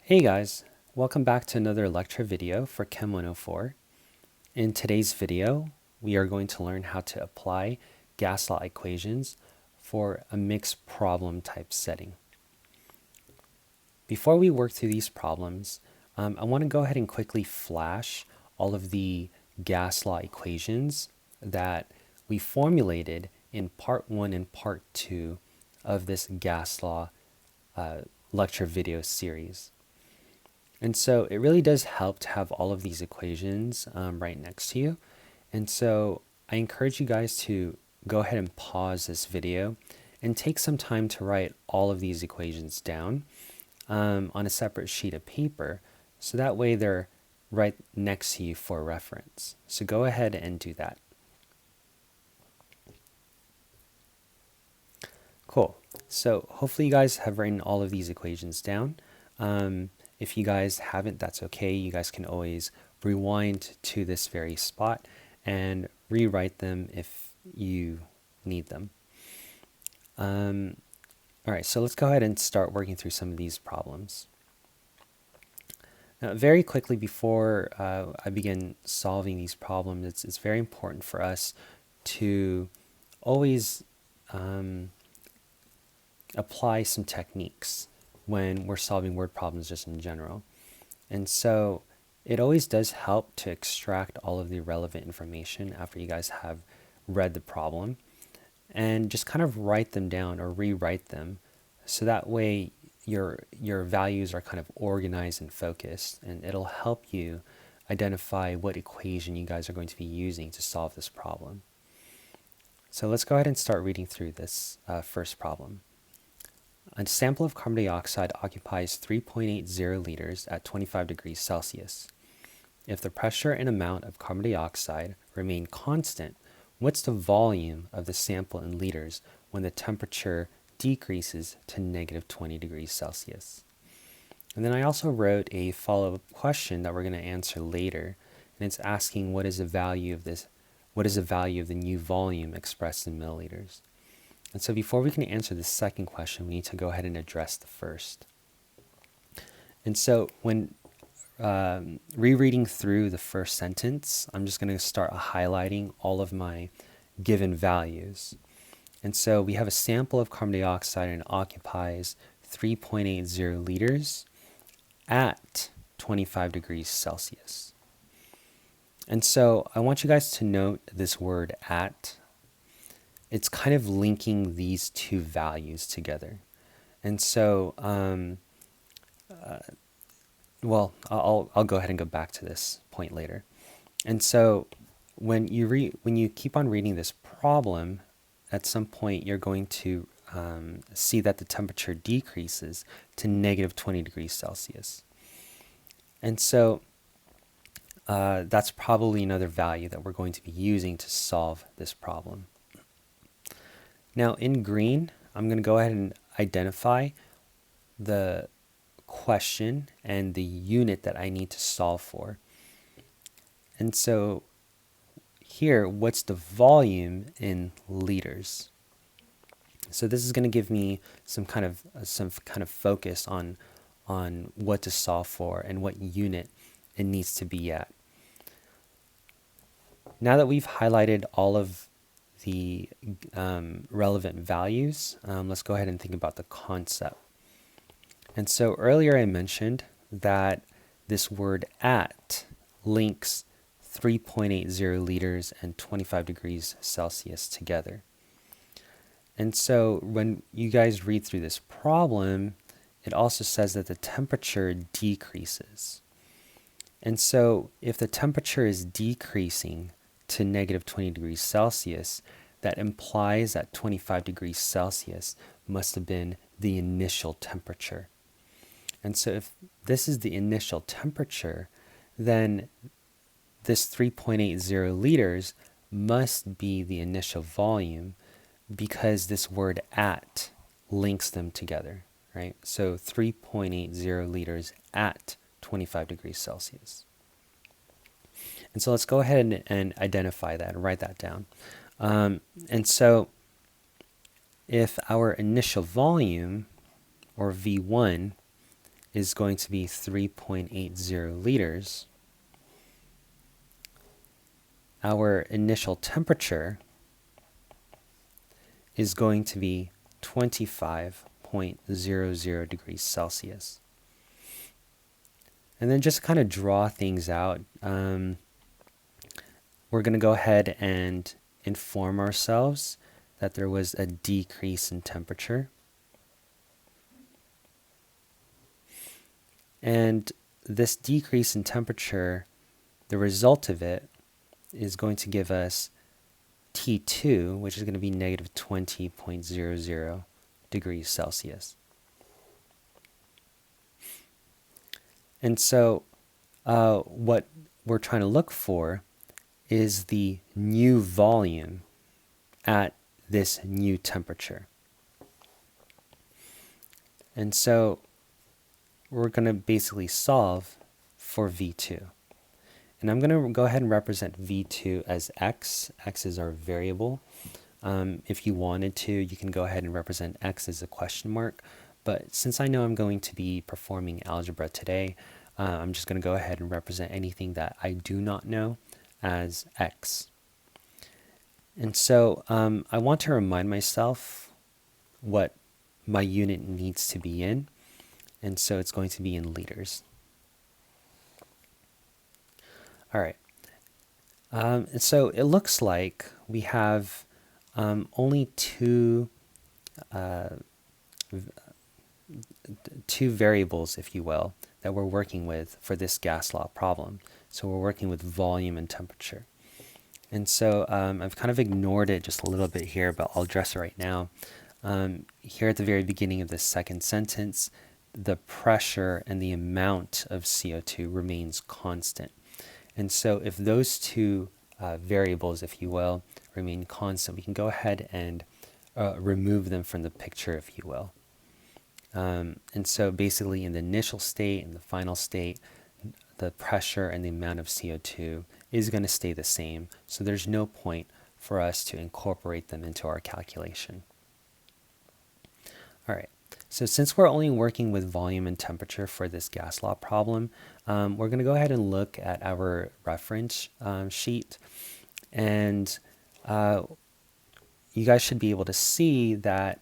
Hey guys, welcome back to another lecture video for Chem 104. In today's video, we are going to learn how to apply gas law equations for a mixed problem type setting. Before we work through these problems, I want to go ahead and quickly flash all of the gas law equations that we formulated in part 1 and part 2 of this gas law lecture video series. And so it really does help to have all of these equations right next to you. And so I encourage you guys to go ahead and pause this video and take some time to write all of these equations down on a separate sheet of paper. So that way they're right next to you for reference. So go ahead and do that. Cool. So hopefully you guys have written all of these equations down. If you guys haven't, that's okay. You guys can always rewind to this very spot and rewrite them if you need them. All right, so let's go ahead and start working through some of these problems. Now, very quickly before I begin solving these problems, it's very important for us to always apply some techniques when we're solving word problems just in general. And so it always does help to extract all of the relevant information after you guys have read the problem and just kind of write them down or rewrite them so that way your values are kind of organized and focused, and it'll help you identify what equation you guys are going to be using to solve this problem. So let's go ahead and start reading through this first problem. A sample of carbon dioxide occupies 3.80 liters at 25 degrees Celsius. If the pressure and amount of carbon dioxide remain constant, what's the volume of the sample in liters when the temperature decreases to negative 20 degrees Celsius? And then I also wrote a follow-up question that we're going to answer later, and it's asking what is the value of the new volume expressed in milliliters. And so before we can answer the second question, we need to go ahead and address the first. And so when rereading through the first sentence, I'm just going to start highlighting all of my given values. And so we have a sample of carbon dioxide and it occupies 3.80 liters at 25 degrees Celsius. And so I want you guys to note this word at. It's kind of linking these two values together. And so, well, I'll go ahead and go back to this point later. And so when you keep on reading this problem, at some point you're going to see that the temperature decreases to negative 20 degrees Celsius. And so that's probably another value that we're going to be using to solve this problem. Now in green, I'm going to go ahead and identify the question and the unit that I need to solve for. And so here, what's the volume in liters? So this is going to give me some kind of focus on what to solve for and what unit it needs to be at. Now that we've highlighted all of the relevant values, let's go ahead and think about the concept. And so earlier I mentioned that this word at links 3.80 liters and 25 degrees Celsius together. And so when you guys read through this problem, it also says that the temperature decreases. And so if the temperature is decreasing to negative 20 degrees Celsius, that implies that 25 degrees Celsius must have been the initial temperature. And so if this is the initial temperature, then this 3.80 liters must be the initial volume because this word at links them together, right? So 3.80 liters at 25 degrees Celsius. And so let's go ahead and identify that and write that down. And so if our initial volume, or V1, is going to be 3.80 liters, our initial temperature is going to be 25.00 degrees Celsius. And then just to kind of draw things out, we're going to go ahead and inform ourselves that there was a decrease in temperature. And this decrease in temperature, the result of it is going to give us T2, which is going to be negative 20.00 degrees Celsius. And so what we're trying to look for is the new volume at this new temperature. And so we're going to basically solve for V2. And I'm going to go ahead and represent V2 as X. X is our variable. If you wanted to, you can go ahead and represent X as a question mark. But since I know I'm going to be performing algebra today, I'm just going to go ahead and represent anything that I do not know as X. And so I want to remind myself what my unit needs to be in. And so it's going to be in liters. All right. And so it looks like we have only two variables, if you will, that we're working with for this gas law problem. So we're working with volume and temperature. And so I've kind of ignored it just a little bit here, but I'll address it right now. Here at the very beginning of the second sentence, the pressure and the amount of CO2 remains constant. And so if those two variables, if you will, remain constant, we can go ahead and remove them from the picture, if you will. And so basically in the initial state and the final state, the pressure and the amount of CO2 is going to stay the same. So there's no point for us to incorporate them into our calculation. All right. So since we're only working with volume and temperature for this gas law problem, we're going to go ahead and look at our reference sheet. And you guys should be able to see that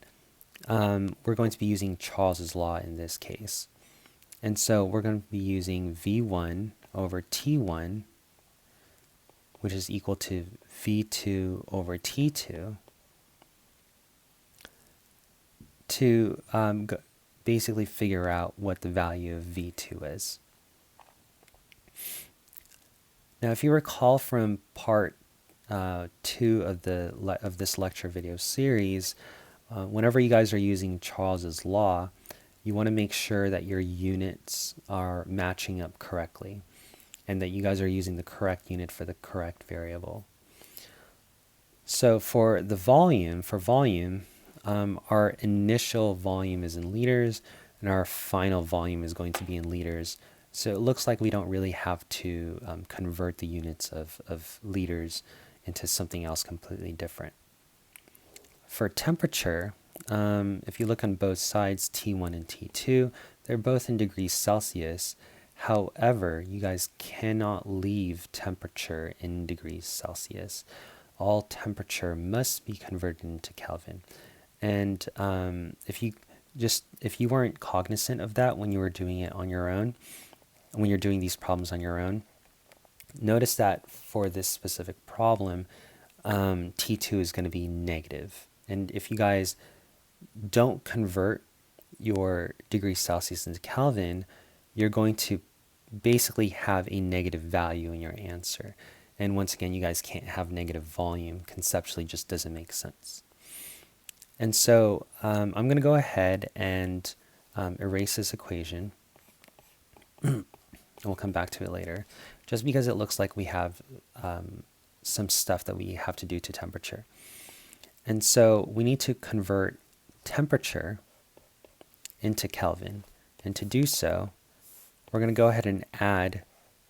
we're going to be using Charles's law in this case. And so we're going to be using V1 over T1, which is equal to V2 over T2, to basically figure out what the value of V2 is. Now, if you recall from part 2 of this lecture video series, whenever you guys are using Charles's law, you want to make sure that your units are matching up correctly and that you guys are using the correct unit for the correct variable. So for volume, our initial volume is in liters and our final volume is going to be in liters. So it looks like we don't really have to convert the units of liters into something else completely different. For temperature, if you look on both sides, T1 and T2, they're both in degrees Celsius. However, you guys cannot leave temperature in degrees Celsius. All temperature must be converted into Kelvin. And if you weren't cognizant of that when you were doing it on your own, when you're doing these problems on your own, notice that for this specific problem, T2 is going to be negative. And if you guys don't convert your degrees Celsius into Kelvin, you're going to basically have a negative value in your answer. And once again, you guys can't have negative volume. Conceptually, just doesn't make sense. And so I'm going to go ahead and erase this equation. And we'll come back to it later, just because it looks like we have some stuff that we have to do to temperature. And so we need to convert temperature into Kelvin. And to do so, we're going to go ahead and add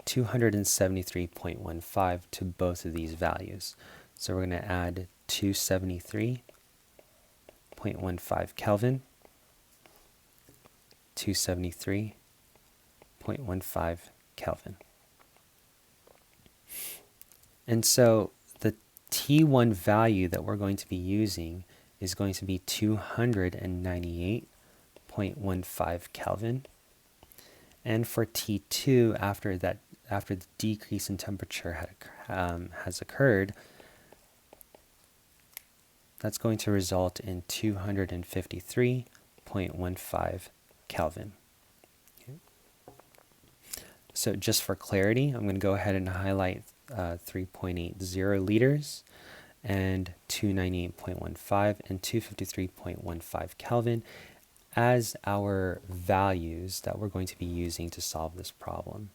273.15 to both of these values. So we're going to add 273.15 Kelvin, 273 0.15 Kelvin. And so the T1 value that we're going to be using is going to be 298.15 Kelvin. And for T2, after the decrease in temperature has occurred, that's going to result in 253.15 Kelvin. Okay. So just for clarity, I'm going to go ahead and highlight 3.80 liters and 298.15 and 253.15 Kelvin as our values that we're going to be using to solve this problem.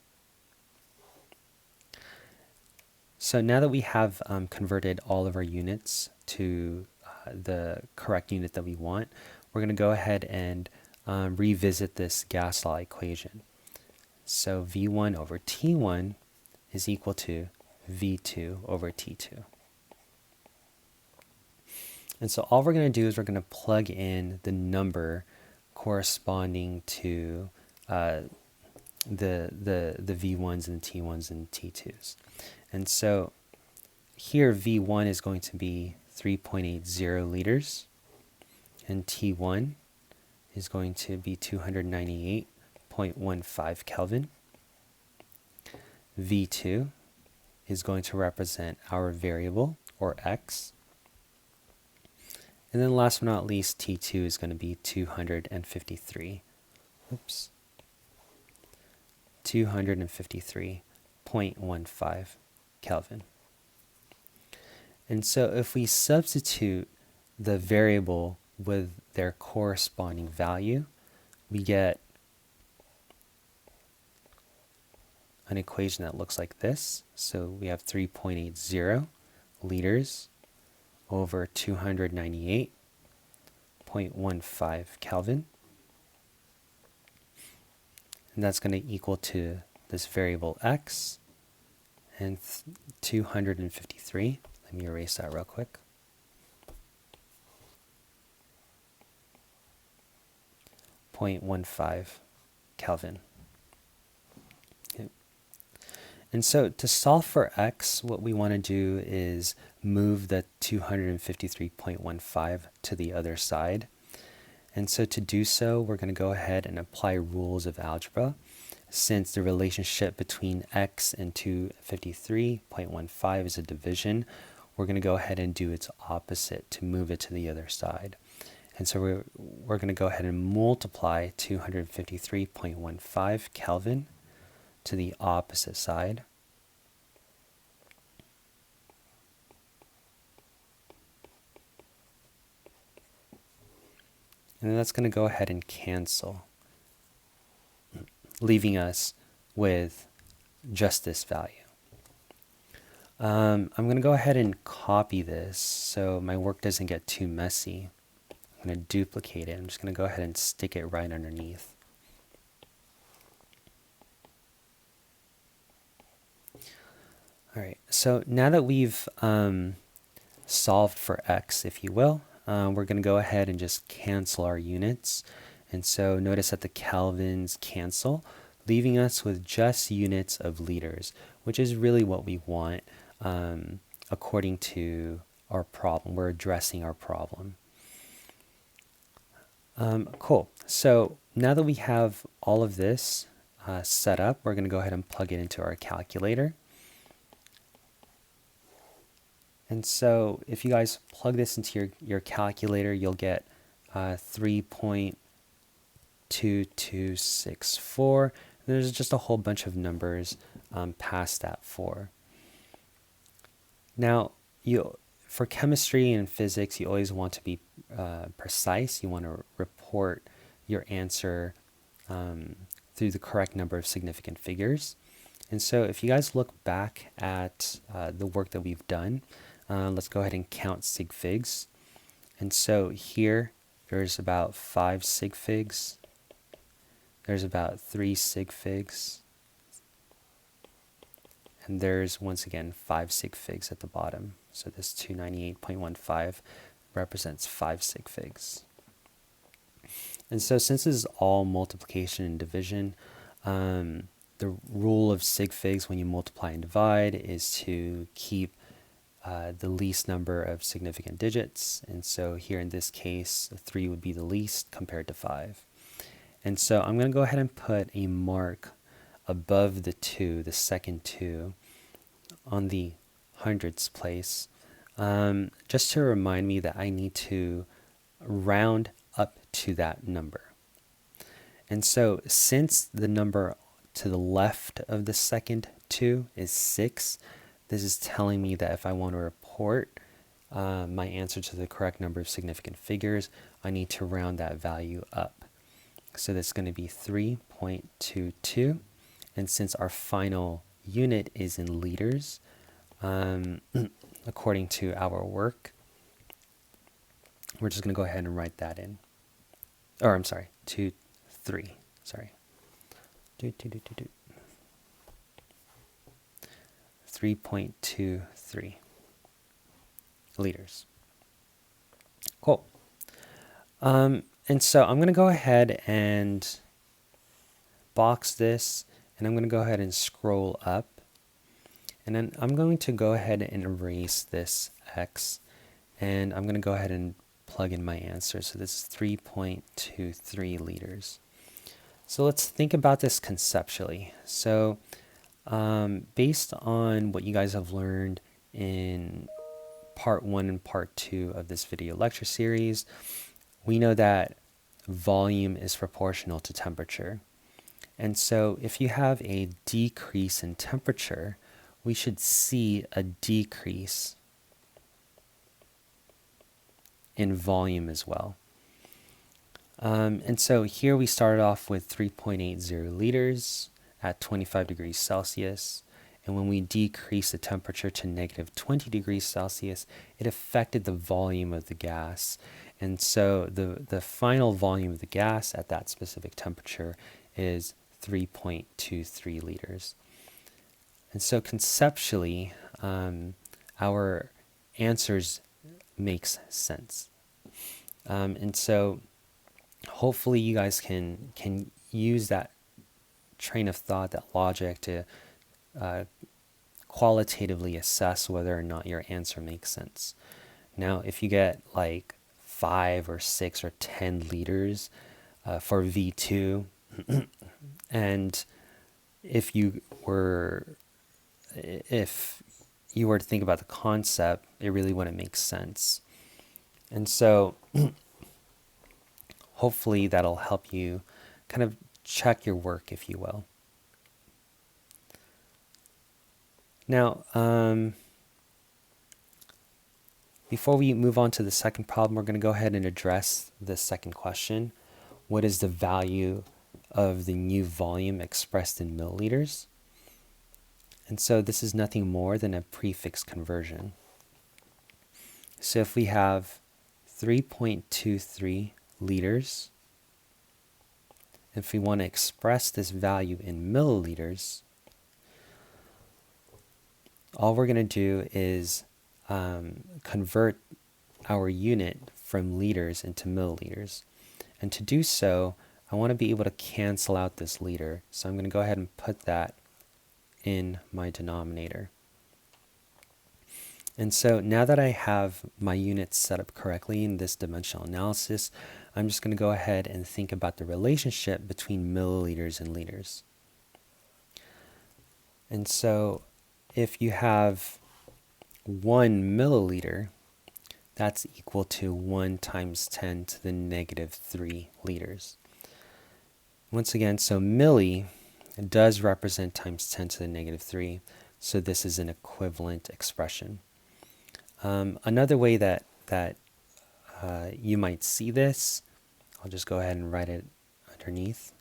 So now that we have converted all of our units to the correct unit that we want, we're going to go ahead and revisit this gas law equation. So V1 over T1 is equal to V2 over T2. And so all we're going to do is we're going to plug in the number corresponding to the V1s and the T1s and T2s. And so here V1 is going to be 3.80 liters, and T1 is going to be 298.15 Kelvin. V2 is going to represent our variable, or x. And then last but not least, T2 is going to be 253.15 Kelvin. And so if we substitute the variable with their corresponding value, we get an equation that looks like this. So we have 3.80 liters over 298.15 Kelvin. And that's going to equal to this variable x and 253. Let me erase that real quick. .15 Kelvin. Okay. And so to solve for x, what we want to do is move the 253.15 to the other side. And so to do so, we're going to go ahead and apply rules of algebra. Since the relationship between x and 253.15 is a division, we're going to go ahead and do its opposite to move it to the other side. And so we're going to go ahead and multiply 253.15 Kelvin to the opposite side. And then that's going to go ahead and cancel, leaving us with just this value. I'm going to go ahead and copy this so my work doesn't get too messy. I'm going to duplicate it. I'm just going to go ahead and stick it right underneath. All right, so now that we've solved for x, if you will, we're going to go ahead and just cancel our units. And so notice that the kelvins cancel, leaving us with just units of liters, which is really what we want according to our problem. We're addressing our problem. Cool. So now that we have all of this set up, we're going to go ahead and plug it into our calculator. And so if you guys plug this into your calculator, you'll get 3.2264. There's just a whole bunch of numbers past that 4. Now, for chemistry and physics, you always want to be precise. You want to report your answer through the correct number of significant figures. And so if you guys look back at the work that we've done, let's go ahead and count sig figs. And so here, there's about 5 sig figs. There's about 3 sig figs. And there's, once again, 5 sig figs at the bottom. So this 298.15 represents 5 sig figs. And so since this is all multiplication and division, The rule of sig figs when you multiply and divide is to keep the least number of significant digits. And so here in this case, 3 would be the least compared to 5. And so I'm going to go ahead and put a mark above the 2, the second 2, on the hundreds place, just to remind me that I need to round up to that number. And so since the number to the left of the second 2 is 6, this is telling me that if I want to report my answer to the correct number of significant figures, I need to round that value up. So that's going to be 3.22. And since our final unit is in liters, according to our work, we're just going to go ahead and write that in. Or I'm sorry, 3. Sorry. 3.23 liters. Cool. And so I'm going to go ahead and box this, and I'm going to go ahead and scroll up. And then I'm going to go ahead and erase this x, and I'm going to go ahead and plug in my answer. So this is 3.23 liters. So let's think about this conceptually. So based on what you guys have learned in part 1 and part 2 of this video lecture series, we know that volume is proportional to temperature. And so if you have a decrease in temperature, we should see a decrease in volume as well. And so here we started off with 3.80 liters at 25 degrees Celsius. And when we decrease the temperature to negative 20 degrees Celsius, it affected the volume of the gas. And so the final volume of the gas at that specific temperature is 3.23 liters. And so conceptually, our answers makes sense. And so hopefully you guys can use that train of thought, that logic, to qualitatively assess whether or not your answer makes sense. Now, if you get like 5 or 6 or 10 liters for V2, and if you were to think about the concept, it really wouldn't make sense. And so hopefully that'll help you kind of check your work, if you will. Now, before we move on to the second problem, we're going to go ahead and address the second question. What is the value of the new volume expressed in milliliters? And so this is nothing more than a prefix conversion. So if we have 3.23 liters, if we want to express this value in milliliters, all we're going to do is convert our unit from liters into milliliters. And to do so, I want to be able to cancel out this liter. So I'm going to go ahead and put that in my denominator. And so now that I have my units set up correctly in this dimensional analysis, I'm just going to go ahead and think about the relationship between milliliters and liters. And so if you have 1 milliliter, that's equal to 1 times 10 to the negative 3 liters. Once again, so milli does represent times 10 to the negative 3, so this is an equivalent expression. Another way that you might see this, I'll just go ahead and write it underneath.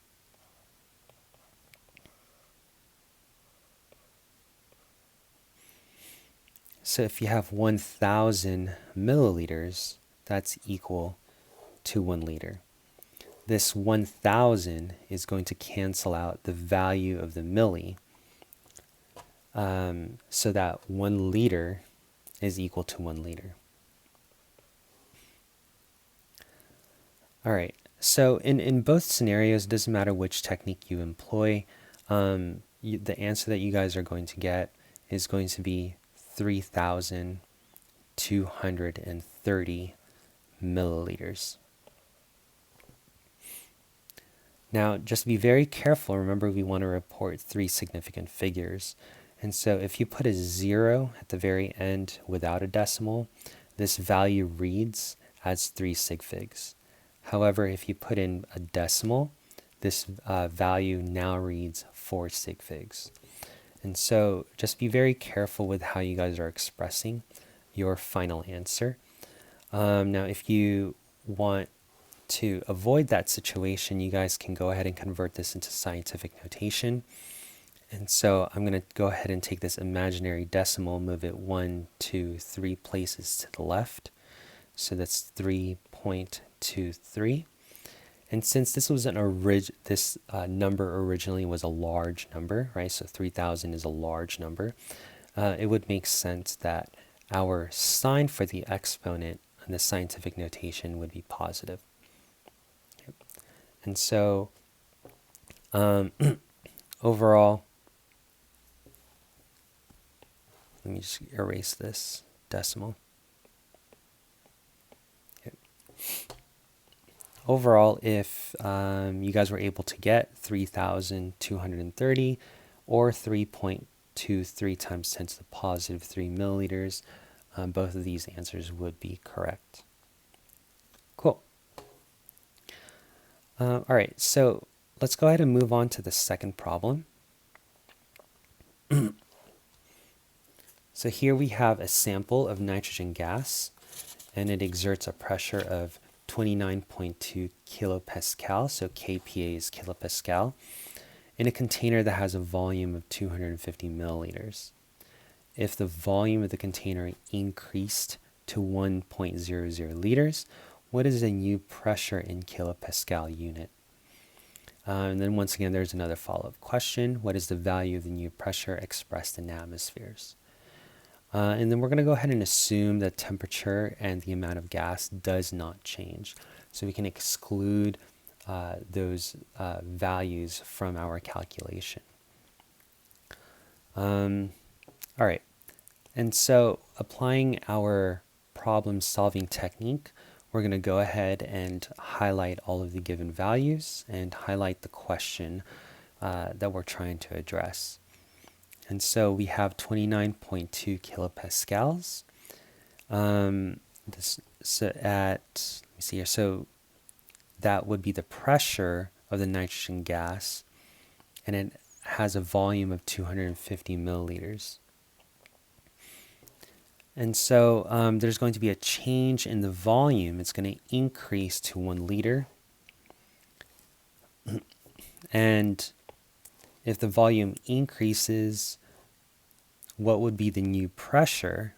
So if you have 1,000 milliliters, that's equal to 1 liter. This 1,000 is going to cancel out the value of the milli, so that 1 liter is equal to 1 liter. All right, So in both scenarios, it doesn't matter which technique you employ, the answer that you guys are going to get is going to be 3,230 milliliters. Now, just be very careful. Remember, we want to report 3 significant figures. And so if you put a 0 at the very end without a decimal, this value reads as 3 sig figs. However, if you put in a decimal, this value now reads 4 sig figs. And so just be very careful with how you guys are expressing your final answer. Now, if you want to avoid that situation, you guys can go ahead and convert this into scientific notation. And so I'm going to go ahead and take this imaginary decimal, move it 1, 2, 3 places to the left. So that's 3.23. And since this was this number originally was a large number, right? So 3,000 is a large number. It would make sense that our sign for the exponent in the scientific notation would be positive. And so overall, let me just erase this decimal. Okay. Overall, if you guys were able to get 3,230 or 3.23 times 10 to the positive 3 milliliters, both of these answers would be correct. Cool. All right, so let's go ahead and move on to the second problem. So here we have a sample of nitrogen gas, and it exerts a pressure of 29.2 kilopascal, so kPa is kilopascal, in a container that has a volume of 250 milliliters. If the volume of the container increased to 1.00 liters, what is the new pressure in kilopascal unit? And then once again, there's another follow-up question. What is the value of the new pressure expressed in atmospheres? And then we're going to go ahead and assume that temperature and the amount of gas does not change. So we can exclude those values from our calculation. All right. And so applying our problem-solving technique, we're going to go ahead and highlight all of the given values and highlight the question that we're trying to address. And so we have 29.2 kilopascals. Let me see here. So that would be the pressure of the nitrogen gas, and it has a volume of 250 milliliters. And so there's going to be a change in the volume. It's going to increase to 1 liter. And if the volume increases, what would be the new pressure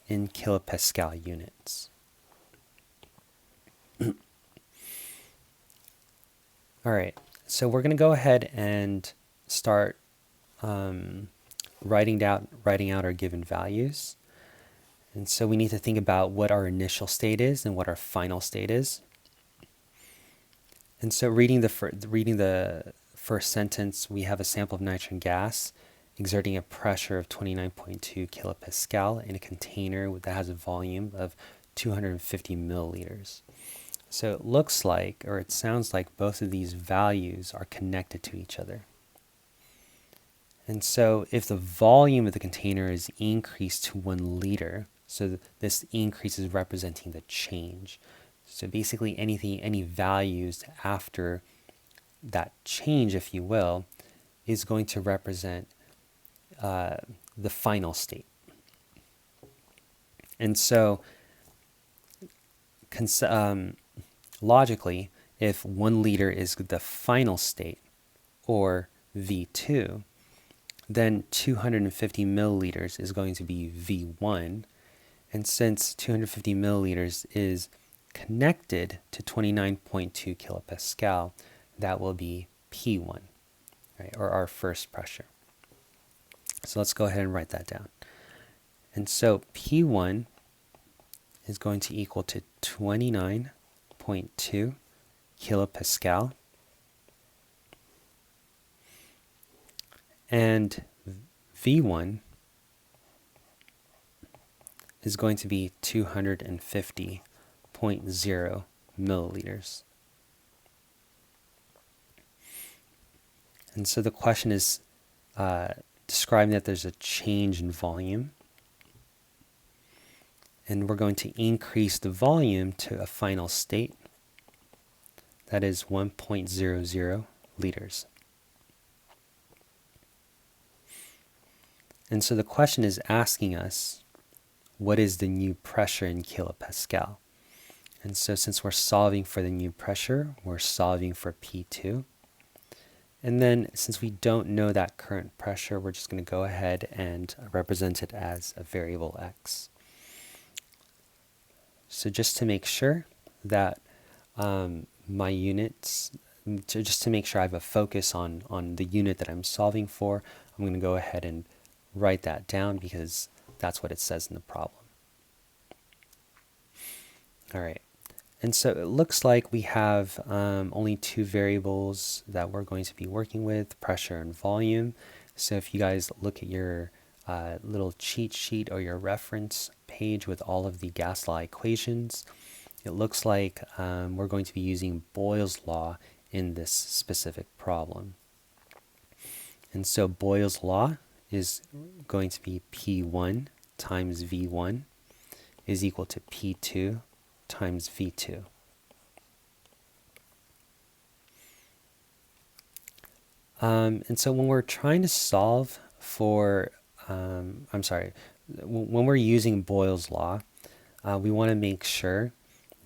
in kilopascal units? All right, so we're going to go ahead and start writing out our given values. And so we need to think about what our initial state is and what our final state is. And so reading the first sentence, we have a sample of nitrogen gas exerting a pressure of 29.2 kilopascal in a container that has a volume of 250 milliliters. So it looks like, or it sounds like, both of these values are connected to each other. And so if the volume of the container is increased to 1 liter, so this increase is representing the change. So basically any values after that change, if you will, is going to represent the final state. And so logically, if 1 liter is the final state, or V2, then 250 milliliters is going to be V1. And since 250 milliliters is connected to 29.2 kilopascal, that will be P1, right, or our first pressure. So let's go ahead and write that down. And so P1 is going to equal to 29.2 kilopascal. And V1 is going to be 250.0 milliliters. And so the question is describing that there's a change in volume. And we're going to increase the volume to a final state. That is 1.00 liters. And so the question is asking us, what is the new pressure in kilopascal? And so since we're solving for the new pressure, we're solving for P2. And then since we don't know that current pressure, we're just going to go ahead and represent it as a variable x. So just to make sure that my units, just to make sure I have a focus on the unit that I'm solving for, I'm going to go ahead and write that down because that's what it says in the problem. All right. And so it looks like we have only two variables that we're going to be working with, pressure and volume. So if you guys look at your little cheat sheet or your reference page with all of the gas law equations, it looks like we're going to be using Boyle's law in this specific problem. And so Boyle's law is going to be P1 times V1 is equal to P2 times V2. And so when we're trying to solve for, when we're using Boyle's law, we want to make sure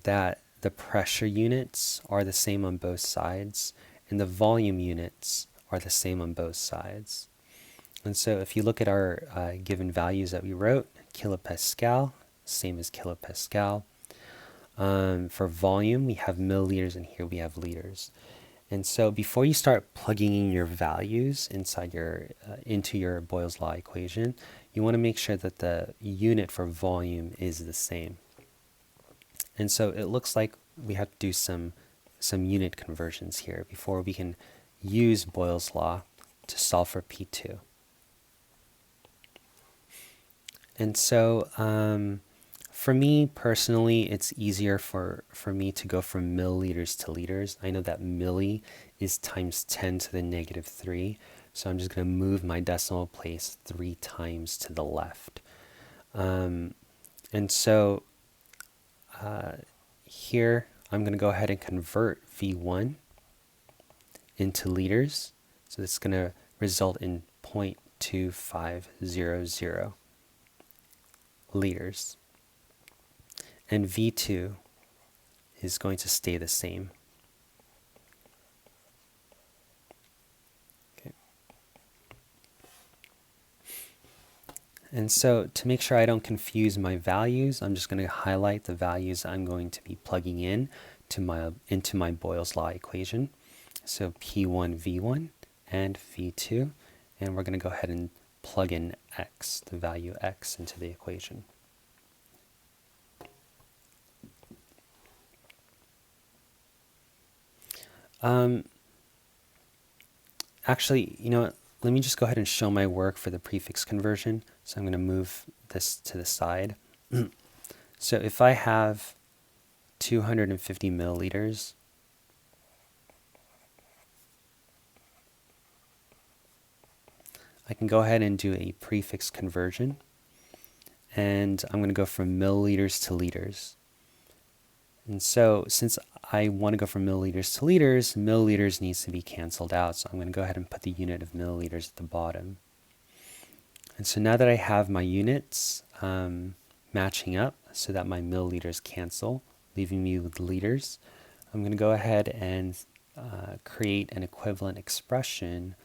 that the pressure units are the same on both sides and the volume units are the same on both sides. And so if you look at our given values that we wrote, kilopascal, same as kilopascal. For volume, we have milliliters, and here we have liters. And so before you start plugging in your values inside into your Boyle's law equation, you want to make sure that the unit for volume is the same. And so it looks like we have to do some unit conversions here before we can use Boyle's law to solve for P2. And so for me personally, it's easier for me to go from milliliters to liters. I know that milli is times 10 to the negative 3. So I'm just going to move my decimal place 3 times to the left. And so here I'm going to go ahead and convert V1 into liters. So this is going to result in 0.2500 liters. And V2 is going to stay the same. Okay. And so to make sure I don't confuse my values, I'm just going to highlight the values I'm going to be plugging in into my Boyle's law equation. So P1, V1, and V2. And we're going to go ahead and plug in x, the value x, into the equation. Actually, you know what? Let me just go ahead and show my work for the prefix conversion. So I'm going to move this to the side. So if I have 250 milliliters, I can go ahead and do a prefix conversion. And I'm going to go from milliliters to liters. And so since I want to go from milliliters to liters, milliliters needs to be canceled out. So I'm going to go ahead and put the unit of milliliters at the bottom. And so now that I have my units matching up so that my milliliters cancel, leaving me with liters, I'm going to go ahead and create an equivalent expression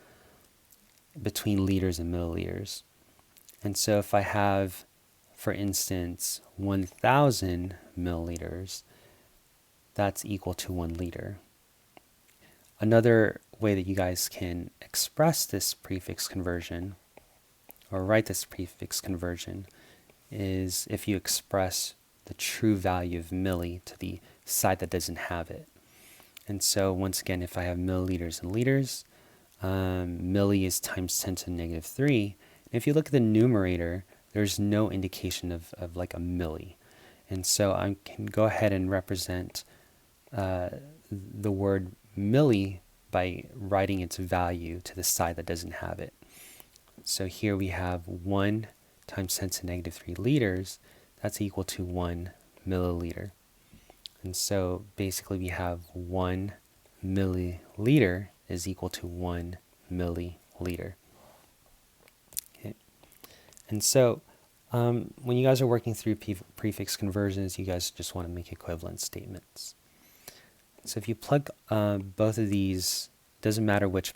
between liters and milliliters. And so if I have, for instance, 1,000 milliliters, that's equal to 1 liter. Another way that you guys can express this prefix conversion or write this prefix conversion is if you express the true value of milli to the side that doesn't have it. And so once again, if I have milliliters and liters, milli is times 10 to the negative 3. And if you look at the numerator, there's no indication of like a milli. And so I can go ahead and represent the word milli by writing its value to the side that doesn't have it. So here we have 1 times 10 to the negative 3 liters. That's equal to 1 milliliter. And so basically we have 1 milliliter is equal to 1 milliliter. Okay. And so when you guys are working through prefix conversions, you guys just want to make equivalent statements. So if you plug both of these, doesn't matter which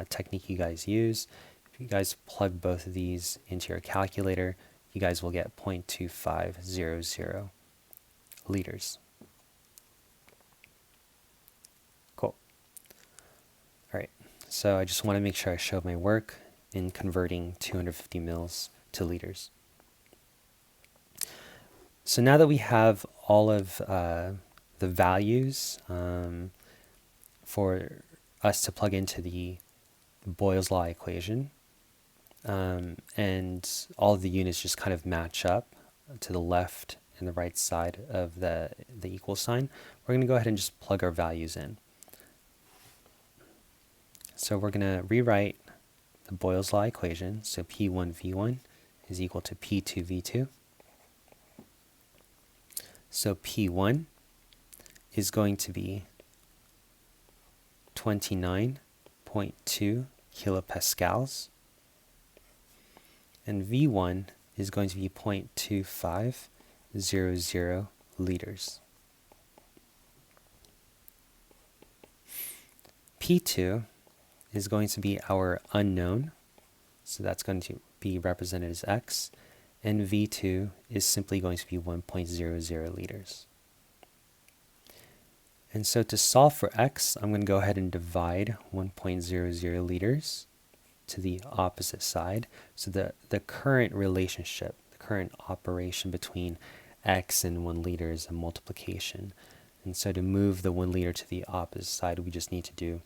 technique you guys use, if you guys plug both of these into your calculator, you guys will get 0.2500 liters. Cool. All right, so I just want to make sure I show my work in converting 250 mils to liters. So now that we have all of the values for us to plug into the Boyle's law equation, and all of the units just kind of match up to the left and the right side of the equal sign, we're going to go ahead and just plug our values in. So we're going to rewrite the Boyle's law equation. So P1V1 is equal to P2V2. So P1 is going to be 29.2 kilopascals, and V1 is going to be 0.2500 liters. P2 is going to be our unknown, so that's going to be represented as X, and V2 is simply going to be 1.00 liters. And so to solve for X, I'm going to go ahead and divide 1.00 liters to the opposite side. So the current relationship, the current operation between X and 1 liter is a multiplication. And so to move the 1 liter to the opposite side, we just need to do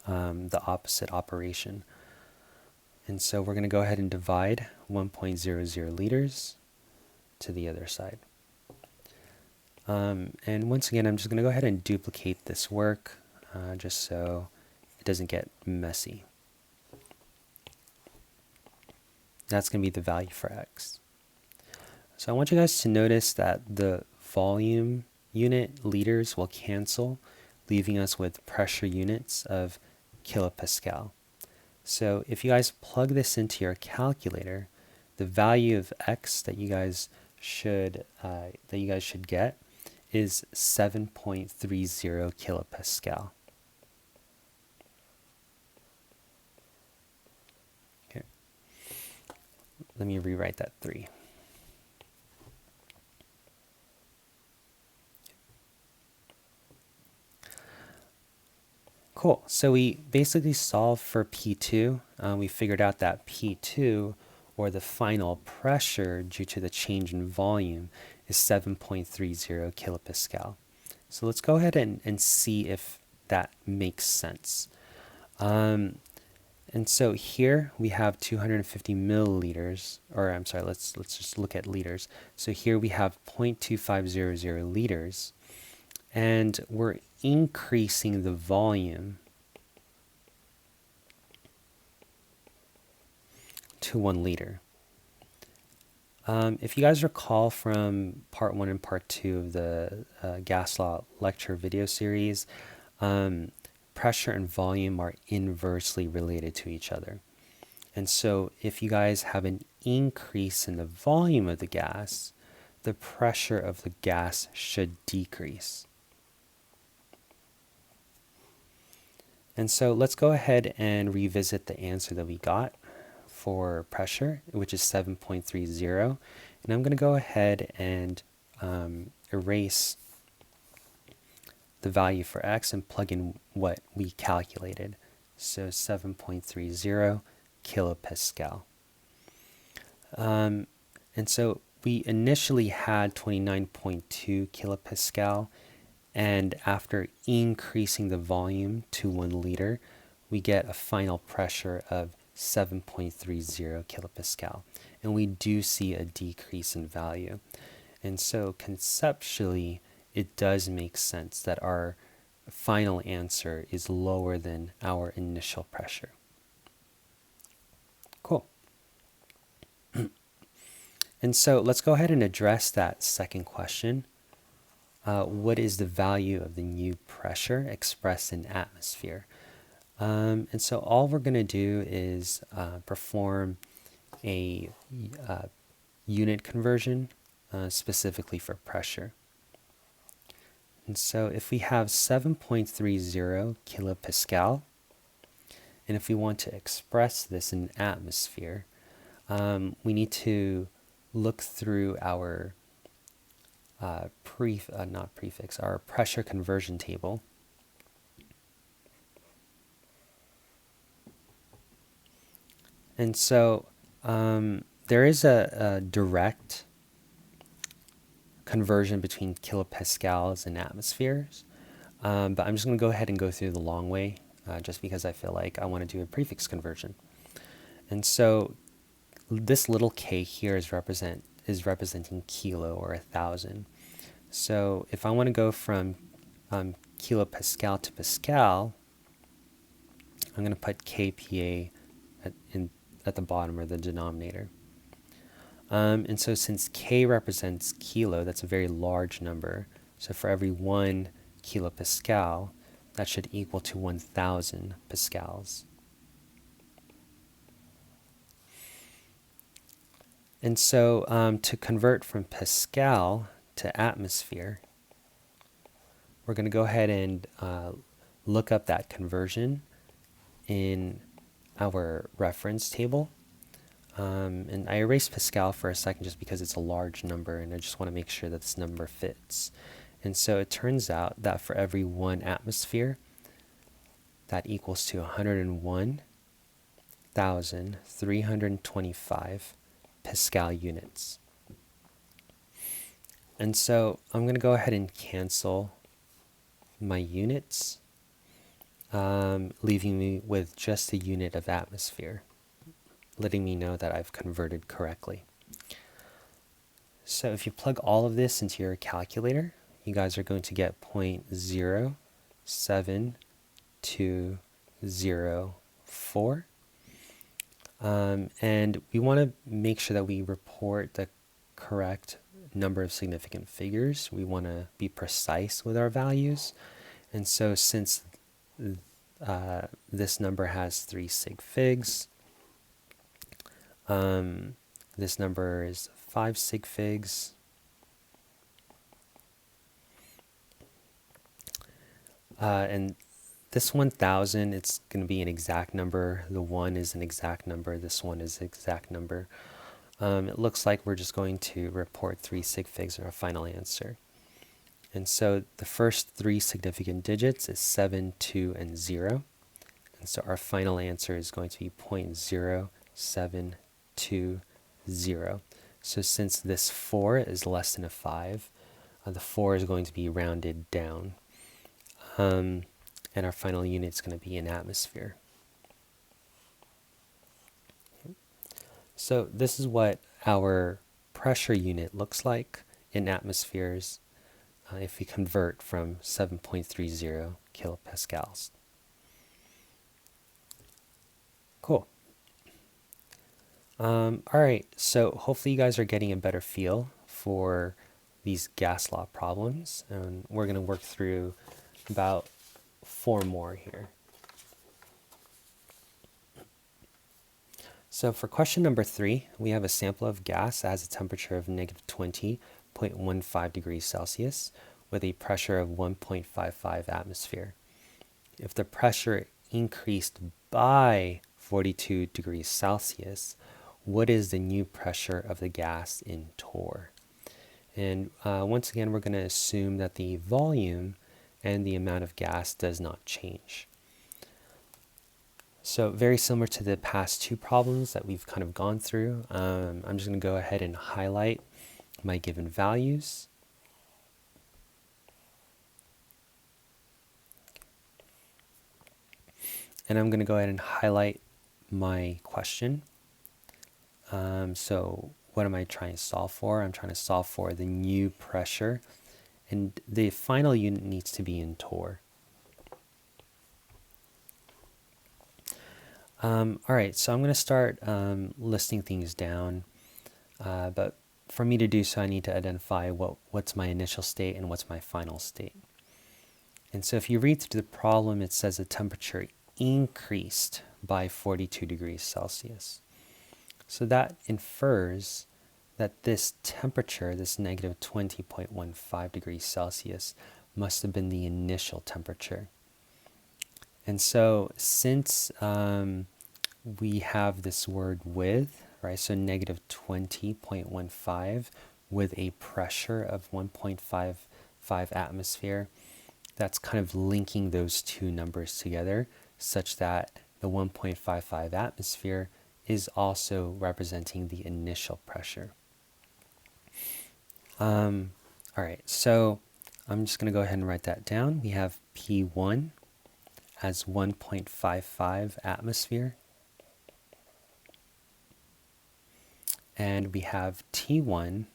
the opposite operation. And so we're going to go ahead and divide 1.00 liters to the other side. And once again, I'm just going to go ahead and duplicate this work just so it doesn't get messy. That's going to be the value for X. So I want you guys to notice that the volume unit liters will cancel, leaving us with pressure units of kilopascal. So if you guys plug this into your calculator, the value of X that you guys should get is 7.30 kilopascal. Okay. Let me rewrite that 3. Cool. So we basically solved for P2. We figured out that P2, or the final pressure due to the change in volume, is 7.30 kilopascal. So let's go ahead and see if that makes sense. And so here we have 250 milliliters, or I'm sorry, let's just look at liters. So here we have 0.2500 liters, and we're increasing the volume to 1 liter. If you guys recall from part 1 and part 2 of the gas law lecture video series, pressure and volume are inversely related to each other. And so if you guys have an increase in the volume of the gas, the pressure of the gas should decrease. And so let's go ahead and revisit the answer that we got for pressure, which is 7.30. And I'm going to go ahead and erase the value for X and plug in what we calculated. So 7.30 kilopascal. And so we initially had 29.2 kilopascal, And after increasing the volume to 1 liter, we get a final pressure of 7.30 kilopascal. And we do see a decrease in value. And so conceptually, it does make sense that our final answer is lower than our initial pressure. Cool. And so let's go ahead and address that second question. What is the value of the new pressure expressed in atmosphere? And so all we're going to do is perform a unit conversion specifically for pressure. And so if we have 7.30 kilopascal, and if we want to express this in atmosphere, we need to look through our our pressure conversion table. And so there is a direct conversion between kilopascals and atmospheres, but I'm just going to go ahead and go through the long way, just because I feel like I want to do a prefix conversion. And so this little k here is representing kilo or 1,000. So if I want to go from kilopascal to pascal, I'm going to put kPa at the bottom, or the denominator. And so since k represents kilo, that's a very large number. So for every 1 kilopascal, that should equal to 1,000 pascals. And so to convert from Pascal to atmosphere, we're going to go ahead and look up that conversion in our reference table. And I erased Pascal for a second just because it's a large number, and I just want to make sure that this number fits. And so it turns out that for every 1 atmosphere, that equals to 101,325 Pascal units. And so I'm going to go ahead and cancel my units, leaving me with just the unit of atmosphere, letting me know that I've converted correctly. So if you plug all of this into your calculator, you guys are going to get 0.07204. And we want to make sure that we report the correct number of significant figures. We want to be precise with our values. And so since this number has 3 sig figs, this number is 5 sig figs, and this 1,000, it's going to be an exact number. The 1 is an exact number. This one is an exact number. It looks like we're just going to report 3 sig figs in our final answer. And so the first 3 significant digits is 7, 2, and 0. And so our final answer is going to be 0.0720. So since this 4 is less than a 5, the 4 is going to be rounded down. And our final unit is going to be an atmosphere. So this is what our pressure unit looks like in atmospheres if we convert from 7.30 kilopascals. Cool. All right, so hopefully you guys are getting a better feel for these gas law problems, and we're going to work through about 4 more here. So for question number 3, we have a sample of gas that has a temperature of negative 20.15 degrees Celsius with a pressure of 1.55 atmosphere. If the pressure increased by 42 degrees Celsius, what is the new pressure of the gas in torr? And once again, we're going to assume that the volume and the amount of gas does not change. So very similar to the past 2 problems that we've kind of gone through, I'm just going to go ahead and highlight my given values. And I'm going to go ahead and highlight my question. So what am I trying to solve for? I'm trying to solve for the new pressure, and the final unit needs to be in torr. All right, so I'm going to start listing things down, but for me to do so, I need to identify what's my initial state and what's my final state. And so if you read through the problem, it says the temperature increased by 42 degrees Celsius. So that infers that this temperature, this negative 20.15 degrees Celsius, must have been the initial temperature. And so since we have this word with, right, so negative 20.15 with a pressure of 1.55 atmosphere, that's kind of linking those two numbers together such that the 1.55 atmosphere is also representing the initial pressure. All right, so I'm just going to go ahead and write that down. We have P1 as 1.55 atmosphere. And we have T1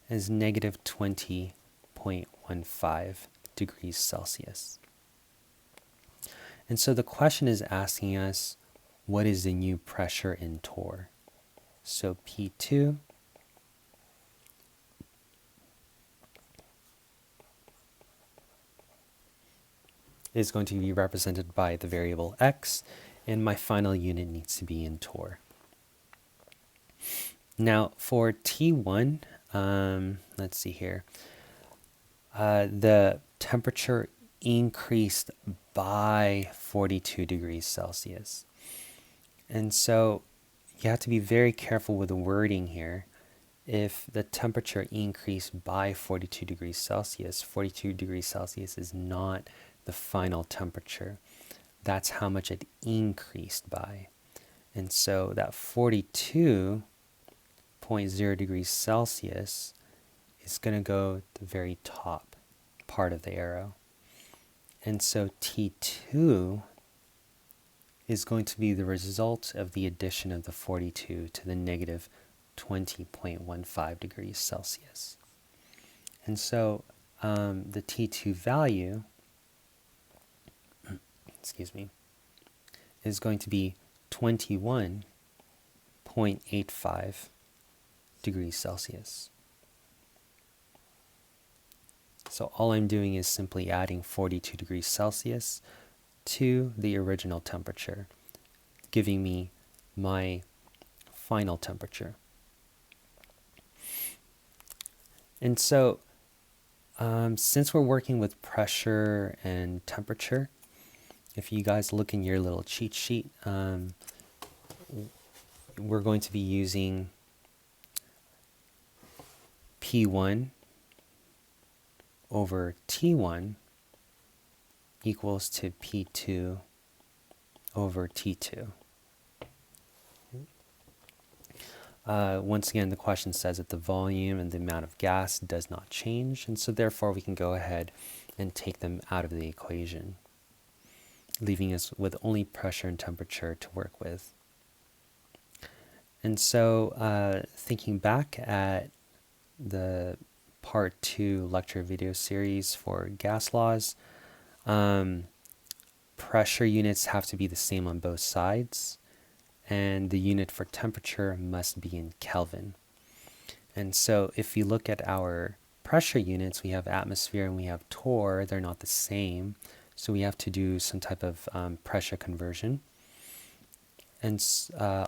as negative 20.15 degrees Celsius. And so the question is asking us, what is the new pressure in torr? So P2 is going to be represented by the variable x, and my final unit needs to be in torr. Now for T1, let's see here, the temperature increased by 42 degrees Celsius. And so you have to be very careful with the wording here. If the temperature increased by 42 degrees Celsius, 42 degrees Celsius is not the final temperature. That's how much it increased by. And so that 42.0 degrees Celsius is going to go to the very top part of the arrow. And so T2 is going to be the result of the addition of the 42 to the negative 20.15 degrees Celsius. And so the T2 value, is going to be 21.85 degrees Celsius. So all I'm doing is simply adding 42 degrees Celsius to the original temperature, giving me my final temperature. And so since we're working with pressure and temperature, if you guys look in your little cheat sheet, we're going to be using P1 over T1 equals to P2 over T2. Once again, the question says that the volume and the amount of gas does not change, and so therefore we can go ahead and take them out of the equation, leaving us with only pressure and temperature to work with. And so thinking back at the Part 2 lecture video series for gas laws, pressure units have to be the same on both sides, and the unit for temperature must be in Kelvin. And so if you look at our pressure units, we have atmosphere and we have torr. They're not the same, so we have to do some type of pressure conversion. And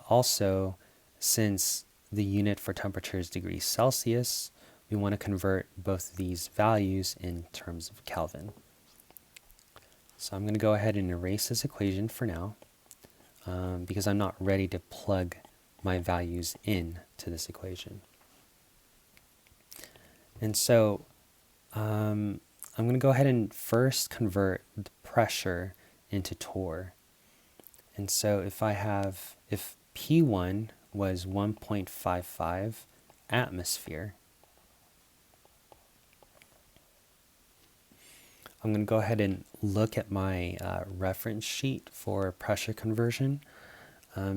also, since the unit for temperature is degrees Celsius, we want to convert both of these values in terms of Kelvin. So I'm going to go ahead and erase this equation for now, because I'm not ready to plug my values in to this equation. And so I'm going to go ahead and first convert the pressure into torr. And so if P1 was 1.55 atmosphere, I'm going to go ahead and look at my reference sheet for pressure conversion.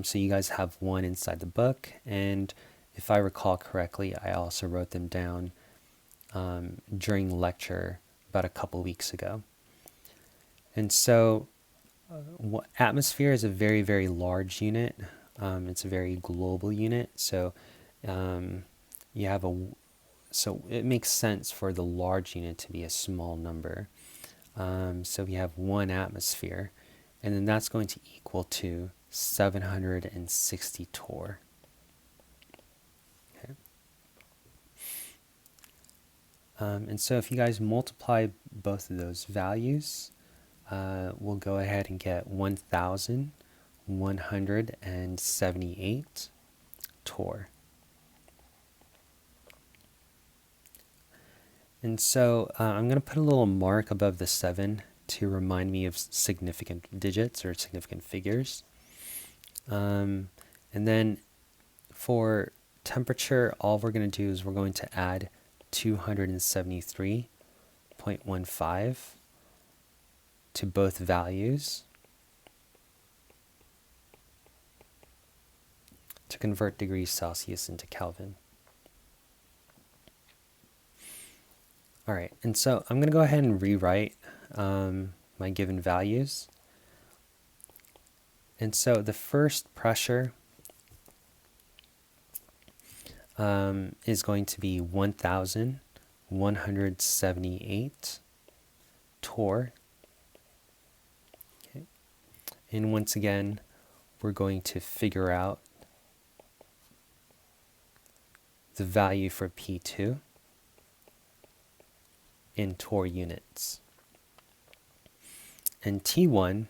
So you guys have one inside the book, and if I recall correctly, I also wrote them down during lecture about a couple weeks ago. And so atmosphere is a very, very large unit. It's a very global unit. So you have so it makes sense for the large unit to be a small number. So we have 1 atmosphere, and then that's going to equal to 760 torr. Okay. And so if you guys multiply both of those values, we'll go ahead and get 1,178 torr. And so I'm going to put a little mark above the 7 to remind me of significant digits or significant figures. And then for temperature, all we're going to do is we're going to add 273.15 to both values to convert degrees Celsius into Kelvin. All right, and so I'm going to go ahead and rewrite my given values. And so the first pressure is going to be 1,178 torr. Okay. And once again, we're going to figure out the value for P2 in torr units. And T1,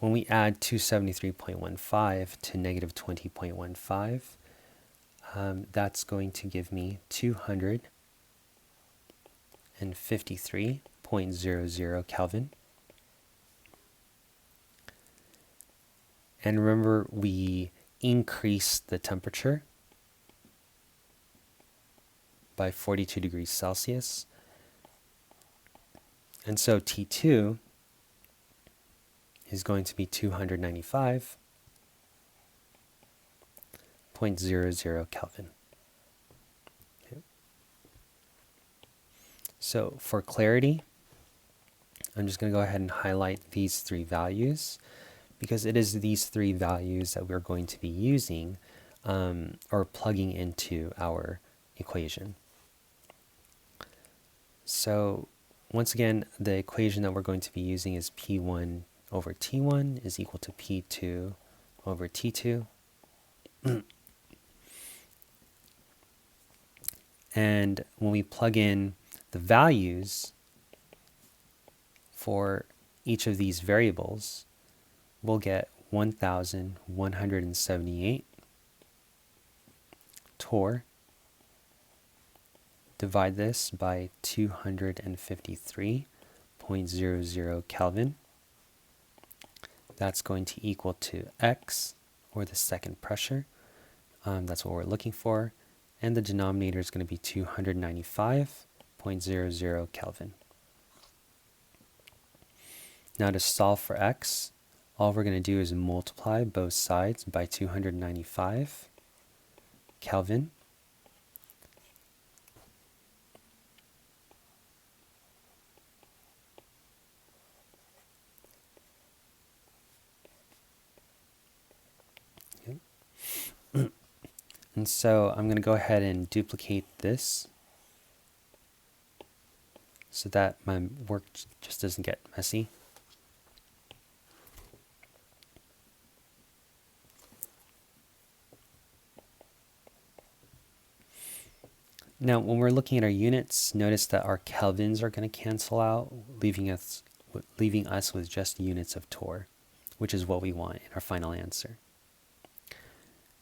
when we add 273.15 to negative 20.15, that's going to give me 253.00 Kelvin. And remember, we increased the temperature by 42 degrees Celsius. And so T2 is going to be 295.00 Kelvin. Okay. So for clarity, I'm just going to go ahead and highlight these 3 values, because it is these 3 values that we're going to be using or plugging into our equation. So once again, the equation that we're going to be using is P1 over T1 is equal to P2 over T2. And when we plug in the values for each of these variables, we'll get 1,178 torr. Divide this by 253.00 Kelvin. That's going to equal to X, or the second pressure. That's what we're looking for. And the denominator is going to be 295.00 Kelvin. Now to solve for X, all we're going to do is multiply both sides by 295 Kelvin. And so I'm going to go ahead and duplicate this so that my work just doesn't get messy. Now, when we're looking at our units, notice that our kelvins are going to cancel out, leaving us with just units of torr, which is what we want in our final answer.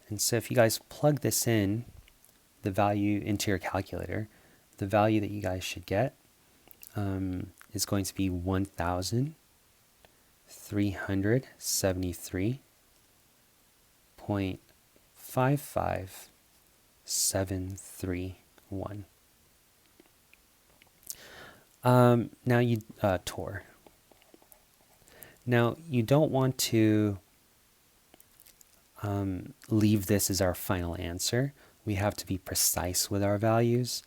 And so if you guys plug this in, the value into your calculator, the value that you guys should get is going to be 1,373.55731. Now you Tor. Now you don't want to leave this as our final answer. We have to be precise with our values.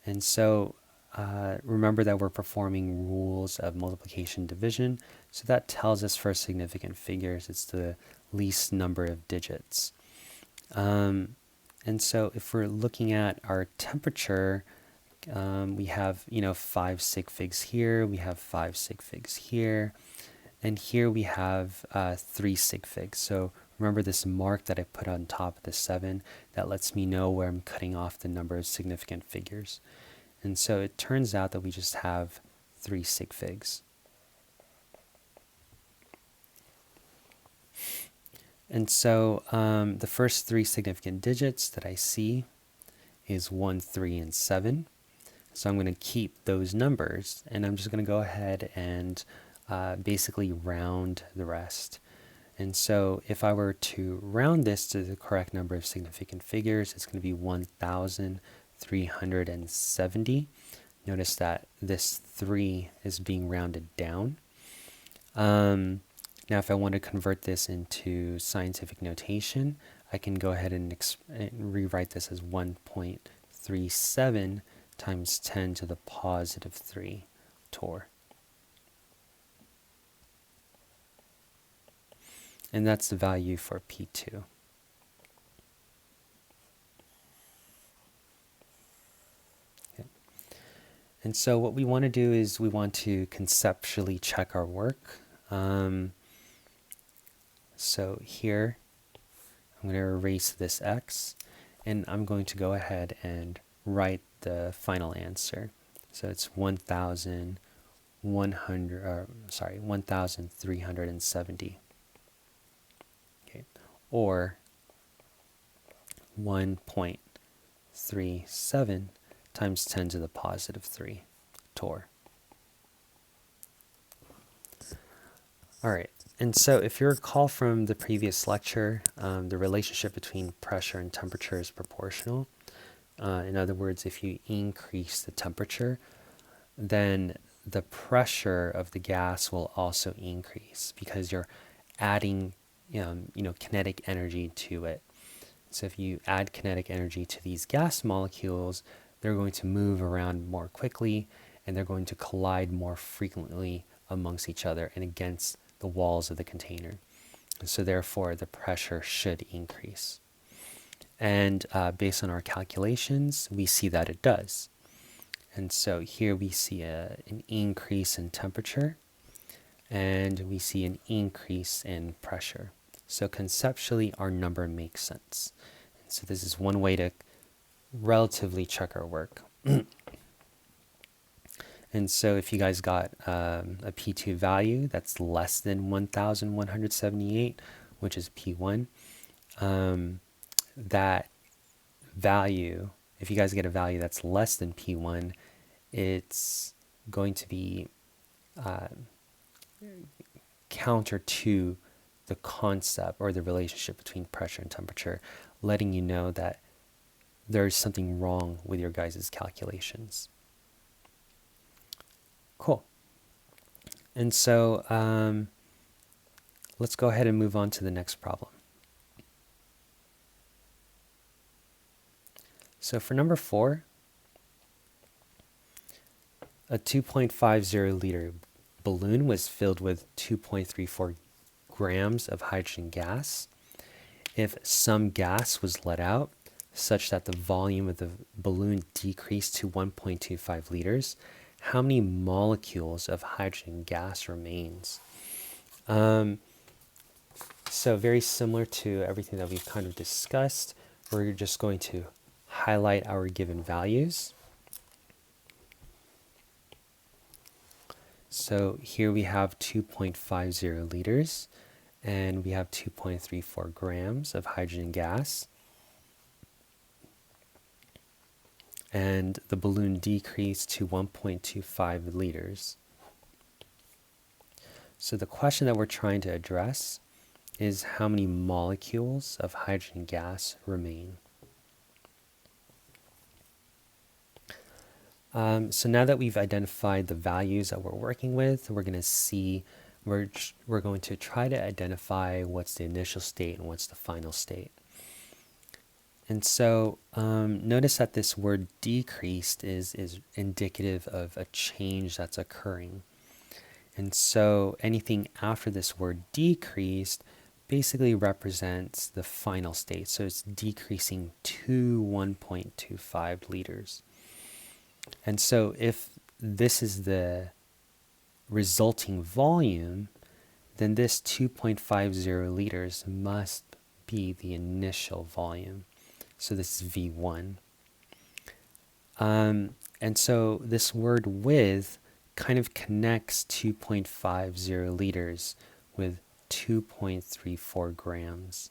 And so remember that we're performing rules of multiplication division. So that tells us for significant figures, it's the least number of digits. And so if we're looking at our temperature, we have, 5 sig figs here, we have 5 sig figs here, and here we have 3 sig figs. So remember this mark that I put on top of the 7, that lets me know where I'm cutting off the number of significant figures. And so it turns out that we just have 3 sig figs. And so the first 3 significant digits that I see is 1, 3, and 7. So I'm going to keep those numbers, and I'm just going to go ahead and basically round the rest. And so if I were to round this to the correct number of significant figures, it's going to be 1,370. Notice that this 3 is being rounded down. Now, if I want to convert this into scientific notation, I can go ahead and rewrite this as 1.37 times 10 to the positive 3 torr. And that's the value for P2. Okay. And so what we want to do is we want to conceptually check our work. So here, I'm going to erase this x, and I'm going to go ahead and write the final answer. So it's 1,370. Okay, or 1.37 times 10 to the positive 3 torr. All right, and so if you recall from the previous lecture, the relationship between pressure and temperature is proportional. In other words, if you increase the temperature, then the pressure of the gas will also increase because you're adding kinetic energy to it. So if you add kinetic energy to these gas molecules, they're going to move around more quickly, and they're going to collide more frequently amongst each other and against the walls of the container. And so therefore, the pressure should increase. And based on our calculations, we see that it does. And so here we see an increase in temperature, and we see an increase in pressure. So conceptually, our number makes sense. And so this is one way to relatively check our work. And so if you guys got a P2 value that's less than 1,178, which is P1, that value, if you guys get a value that's less than P1, it's going to be counter to the concept or the relationship between pressure and temperature, letting you know that there's something wrong with your guys' calculations. Cool. And so let's go ahead and move on to the next problem. So for number 4, a 2.50 liter balloon was filled with 2.34 grams of hydrogen gas. If some gas was let out, such that the volume of the balloon decreased to 1.25 liters, how many molecules of hydrogen gas remains? So very similar to everything that we've kind of discussed, we're just going to highlight our given values. So here we have 2.50 liters, and we have 2.34 grams of hydrogen gas. And the balloon decreased to 1.25 liters. So the question that we're trying to address is how many molecules of hydrogen gas remain. So now that we've identified the values that we're working with, we're going to try to identify what's the initial state and what's the final state. And so notice that this word decreased is indicative of a change that's occurring. And so anything after this word decreased basically represents the final state. So it's decreasing to 1.25 liters. And so if this is the resulting volume, then this 2.50 liters must be the initial volume. So this is V1. And so this word with kind of connects 2.50 liters with 2.34 grams.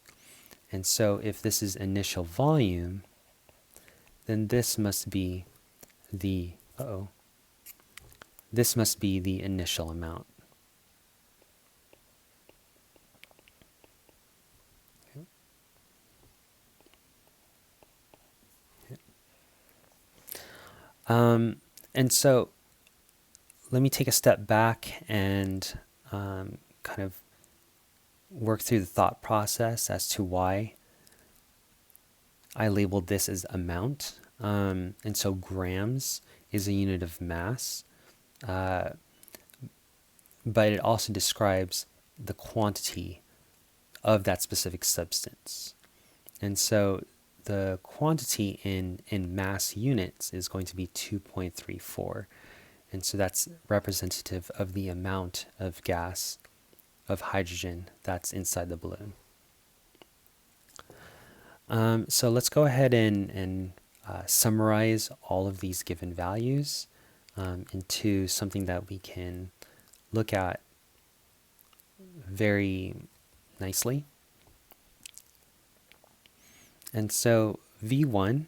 And so if this is initial volume, then this must be the initial amount. And so let me take a step back and kind of work through the thought process as to why I labeled this as amount. And so grams is a unit of mass, but it also describes the quantity of that specific substance. And so the quantity in mass units is going to be 2.34. And so that's representative of the amount of gas, of hydrogen that's inside the balloon. So let's go ahead and summarize all of these given values into something that we can look at very nicely. And so V1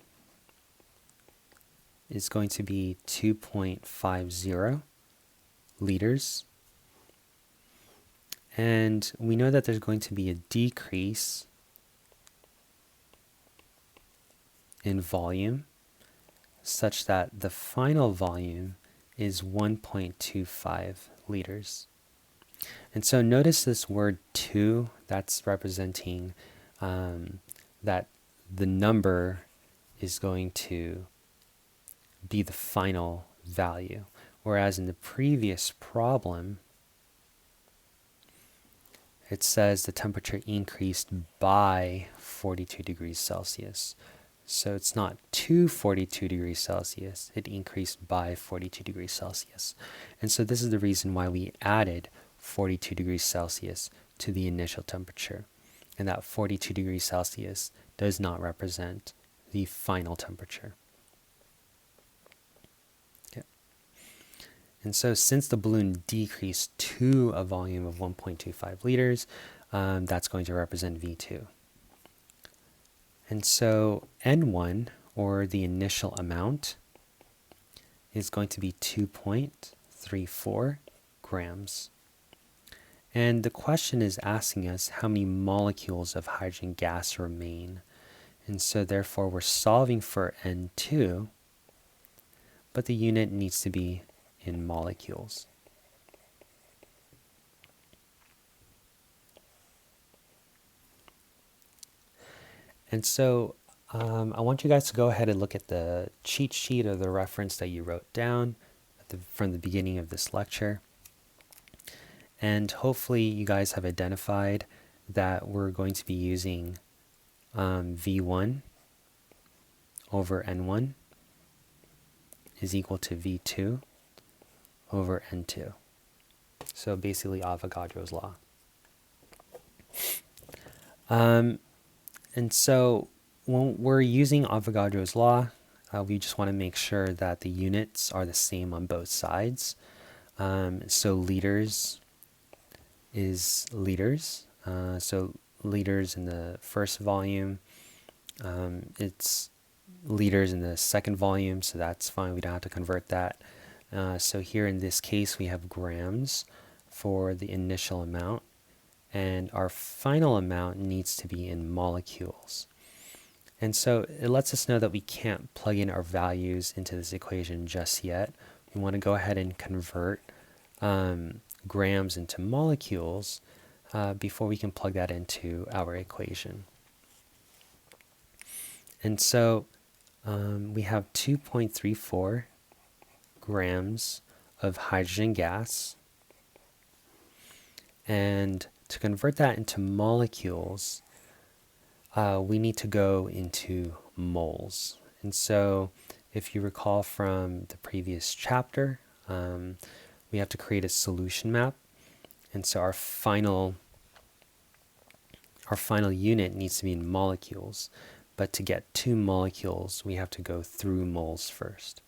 is going to be 2.50 liters. And we know that there's going to be a decrease in volume such that the final volume is 1.25 liters. And so notice this word 2, that's representing that the number is going to be the final value. Whereas in the previous problem, it says the temperature increased by 42 degrees Celsius. So it's not to 42 degrees Celsius, it increased by 42 degrees Celsius. And so this is the reason why we added 42 degrees Celsius to the initial temperature. And that 42 degrees Celsius does not represent the final temperature. Okay. And so since the balloon decreased to a volume of 1.25 liters, that's going to represent V2. And so N1, or the initial amount, is going to be 2.34 grams. And the question is asking us how many molecules of hydrogen gas remain. And so therefore we're solving for N2, but the unit needs to be in molecules. And so I want you guys to go ahead and look at the cheat sheet or the reference that you wrote down from the beginning of this lecture. And hopefully you guys have identified that we're going to be using V1 over N1 is equal to V2 over N2. So basically Avogadro's law. And so when we're using Avogadro's law, we just want to make sure that the units are the same on both sides. So liters is liters. So liters in the first volume, it's liters in the second volume, so that's fine. We don't have to convert that. So here in this case, we have grams for the initial amount, and our final amount needs to be in molecules. And so it lets us know that we can't plug in our values into this equation just yet. We want to go ahead and convert grams into molecules before we can plug that into our equation. And so we have 2.34 grams of hydrogen gas. And to convert that into molecules, we need to go into moles. And so if you recall from the previous chapter, we have to create a solution map. And so our final unit needs to be in molecules. But to get to molecules, we have to go through moles first.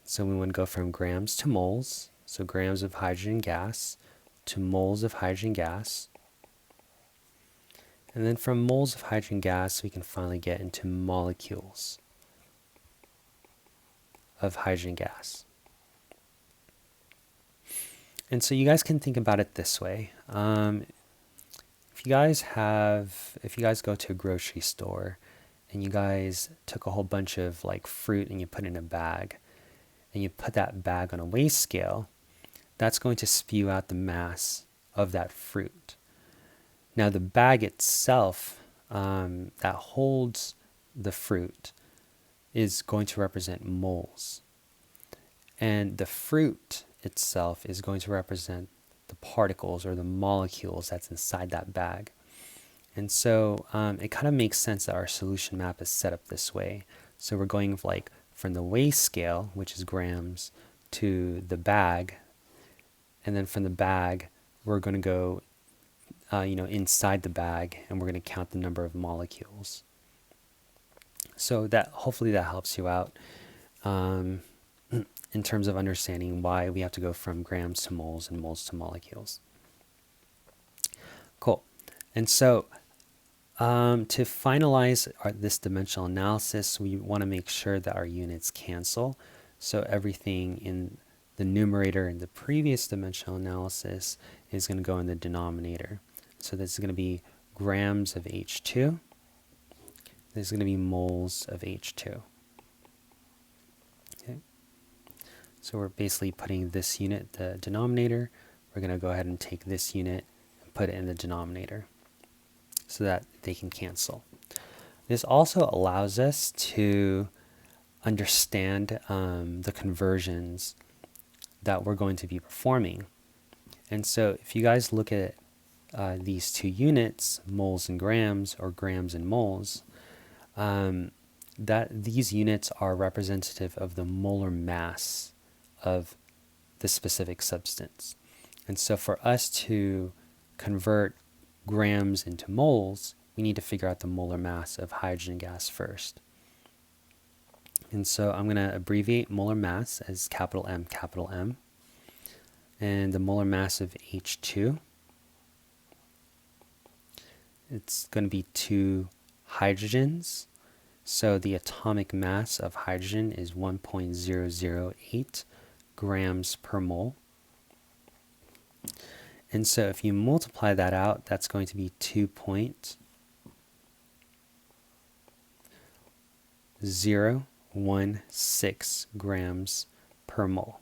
So we want to go from grams to moles, so grams of hydrogen gas to moles of hydrogen gas. And then from moles of hydrogen gas, we can finally get into molecules of hydrogen gas. And so you guys can think about it this way. If you guys go to a grocery store and you guys took a whole bunch of like fruit and you put it in a bag, and you put that bag on a weigh scale, that's going to spew out the mass of that fruit. Now the bag itself that holds the fruit is going to represent moles. And the fruit itself is going to represent the particles or the molecules that's inside that bag. And so it kind of makes sense that our solution map is set up this way. So we're going like from the weigh scale, which is grams, to the bag. And then from the bag, we're going to go inside the bag, and we're going to count the number of molecules. So that hopefully that helps you out in terms of understanding why we have to go from grams to moles and moles to molecules. Cool. And so to finalize this dimensional analysis, we want to make sure that our units cancel. So everything in the numerator in the previous dimensional analysis is going to go in the denominator. So this is going to be grams of H2. This is going to be moles of H2. Okay. So we're basically putting this unit in the denominator. We're going to go ahead and take this unit and put it in the denominator so that they can cancel. This also allows us to understand the conversions that we're going to be performing. And so if you guys look at these two units, moles and grams, or grams and moles, that these units are representative of the molar mass of the specific substance. And so for us to convert grams into moles, we need to figure out the molar mass of hydrogen gas first. And so I'm going to abbreviate molar mass as capital M, capital M. And the molar mass of H2, it's going to be 2 hydrogens. So the atomic mass of hydrogen is 1.008 grams per mole. And so if you multiply that out, that's going to be 2.016 grams per mole.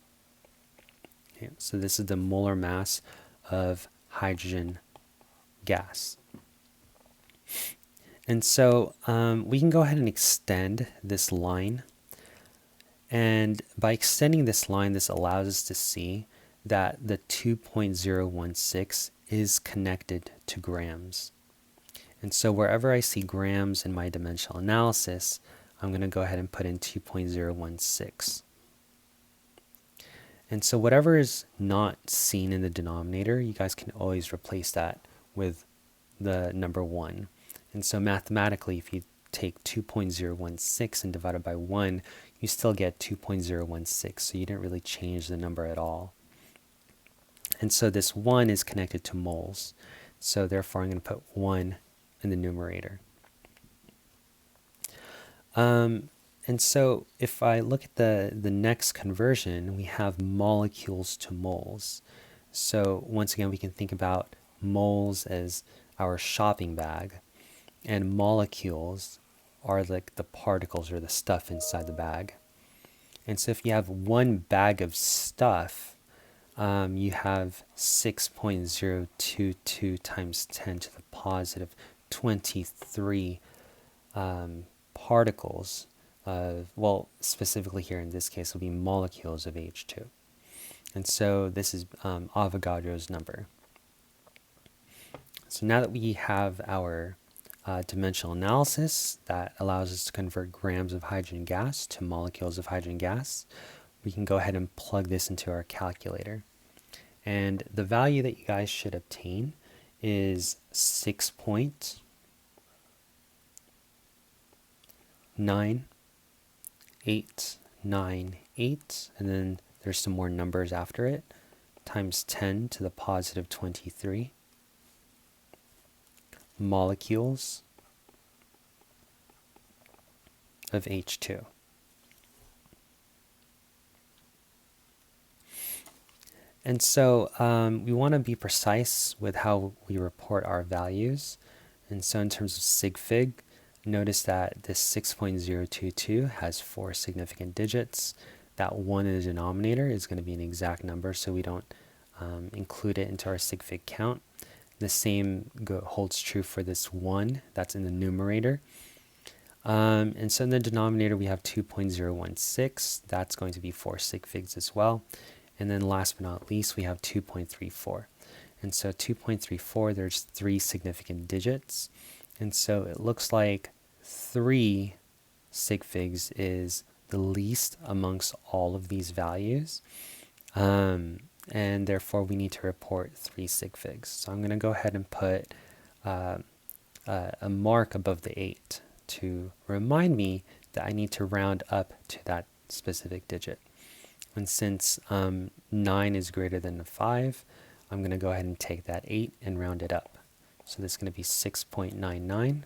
Okay, so this is the molar mass of hydrogen gas. And so we can go ahead and extend this line. And by extending this line, this allows us to see that the 2.016 is connected to grams. And so wherever I see grams in my dimensional analysis, I'm going to go ahead and put in 2.016. And so whatever is not seen in the denominator, you guys can always replace that with the number 1. And so mathematically, if you take 2.016 and divide it by 1, you still get 2.016. So you didn't really change the number at all. And so this 1 is connected to moles. So therefore, I'm going to put 1 in the numerator. And so if I look at the next conversion, we have molecules to moles. So once again, we can think about moles as our shopping bag and molecules are like the particles or the stuff inside the bag. And so if you have one bag of stuff, you have 6.022 times 10 to the positive 23 particles of, well, specifically here in this case will be molecules of H2. And so this is Avogadro's number. So now that we have our dimensional analysis that allows us to convert grams of hydrogen gas to molecules of hydrogen gas, we can go ahead and plug this into our calculator. And the value that you guys should obtain is 6.9898, and then there's some more numbers after it, times 10 to the positive 23 molecules of H2. And so we want to be precise with how we report our values. And so in terms of sig fig, notice that this 6.022 has 4 significant digits. That 1 in the denominator is going to be an exact number, so we don't include it into our sig fig count. The same holds true for this 1 that's in the numerator. And so in the denominator, we have 2.016. That's going to be 4 sig figs as well. And then last but not least, we have 2.34. And so 2.34, there's 3 significant digits. And so it looks like 3 sig figs is the least amongst all of these values. And therefore, we need to report 3 sig figs. So I'm going to go ahead and put a mark above the 8 to remind me that I need to round up to that specific digit. And since 9 is greater than 5, I'm going to go ahead and take that 8 and round it up. So this is going to be 6.99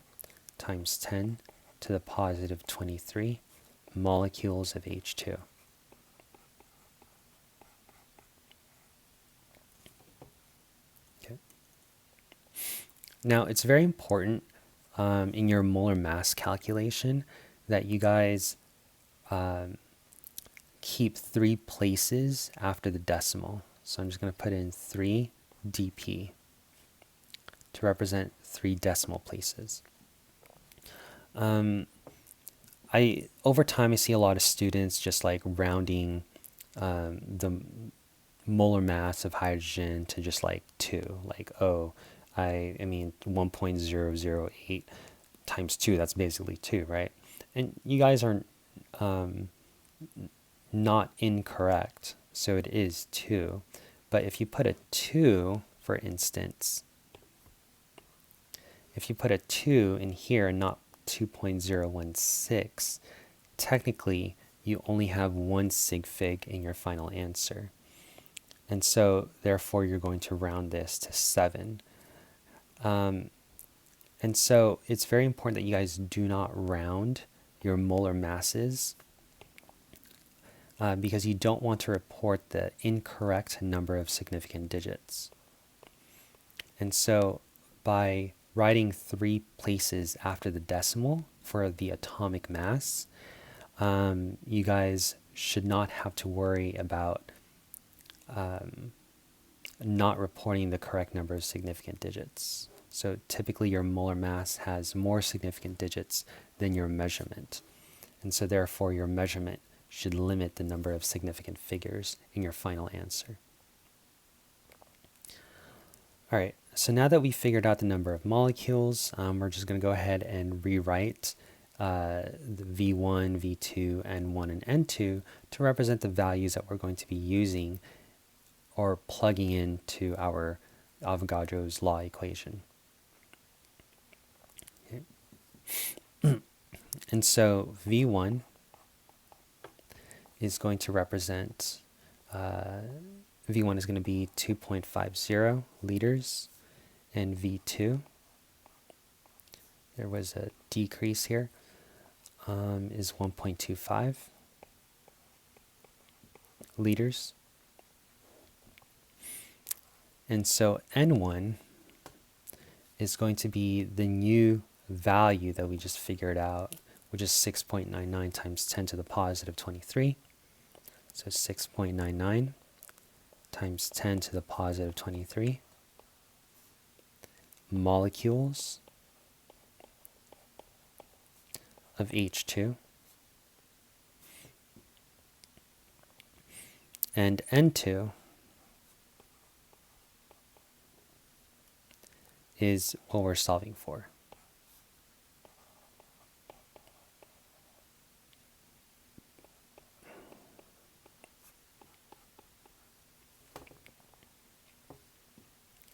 times 10 to the positive 23 molecules of H2. Okay. Now, it's very important in your molar mass calculation that you guys keep 3 places after the decimal. So I'm just going to put in 3 dp to represent 3 decimal places. Over time, I see a lot of students just like rounding the molar mass of hydrogen to just like 2, like, oh, I mean 1.008 times 2, that's basically 2, right? And you guys are not incorrect, so it is 2. But if you put a 2, for instance, if you put a 2 in here and not 2.016, technically you only have 1 sig fig in your final answer. And so therefore you're going to round this to 7. And so it's very important that you guys do not round your molar masses because you don't want to report the incorrect number of significant digits. And so by writing 3 places after the decimal for the atomic mass, you guys should not have to worry about not reporting the correct number of significant digits. So typically your molar mass has more significant digits than your measurement. And so therefore your measurement should limit the number of significant figures in your final answer. All right, so now that we figured out the number of molecules, we're just going to go ahead and rewrite the V1, V2, N1, and N2 to represent the values that we're going to be using or plugging into our Avogadro's law equation. Okay. And so V1 is going to represent, V1 is going to be 2.50 liters, and V2, there was a decrease here, is 1.25 liters. And so N1 is going to be the new value that we just figured out which is 6.99 times 10 to the positive 23. So 6.99 times 10 to the positive 23 molecules of H2. And N2 is what we're solving for.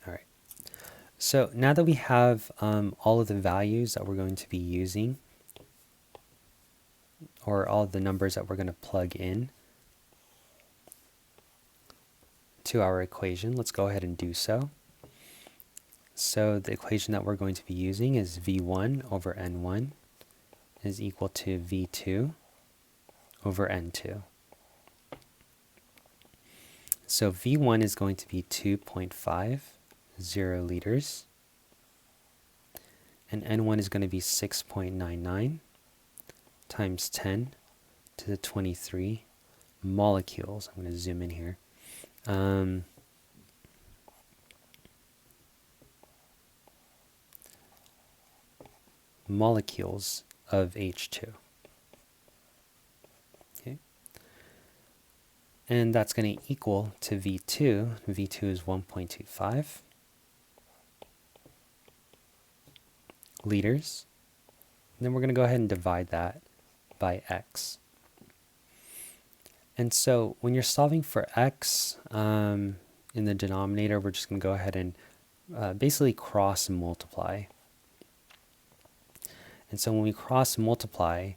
All right. So now that we have all of the values that we're going to be using, or all of the numbers that we're going to plug in to our equation, let's go ahead and do so. So the equation that we're going to be using is V1 over N1 is equal to V2 over N2. So V1 is going to be 2.50 liters, and N1 is going to be 6.99 times 10 to the 23 molecules. I'm going to zoom in here. Molecules of H2. Okay. And that's going to equal to V2. V2 is 1.25 liters. And then we're going to go ahead and divide that by x. And so when you're solving for x in the denominator, we're just going to go ahead and basically cross multiply. And so when we cross multiply,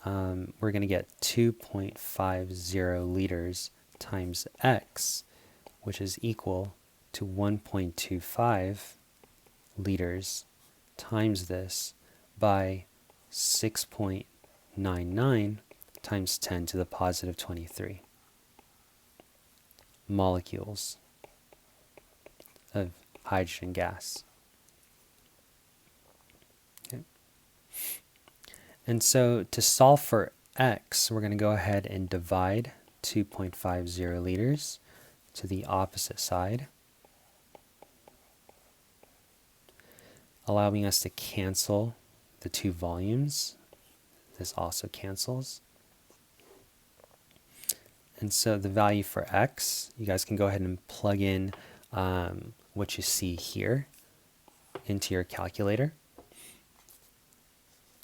we're going to get 2.50 liters times x, which is equal to 1.25 liters times this by 6.99 times 10 to the positive 23 molecules of hydrogen gas. Okay. And so to solve for x, we're going to go ahead and divide 2.50 liters to the opposite side, allowing us to cancel the two volumes. This also cancels. And so the value for x, you guys can go ahead and plug in what you see here into your calculator.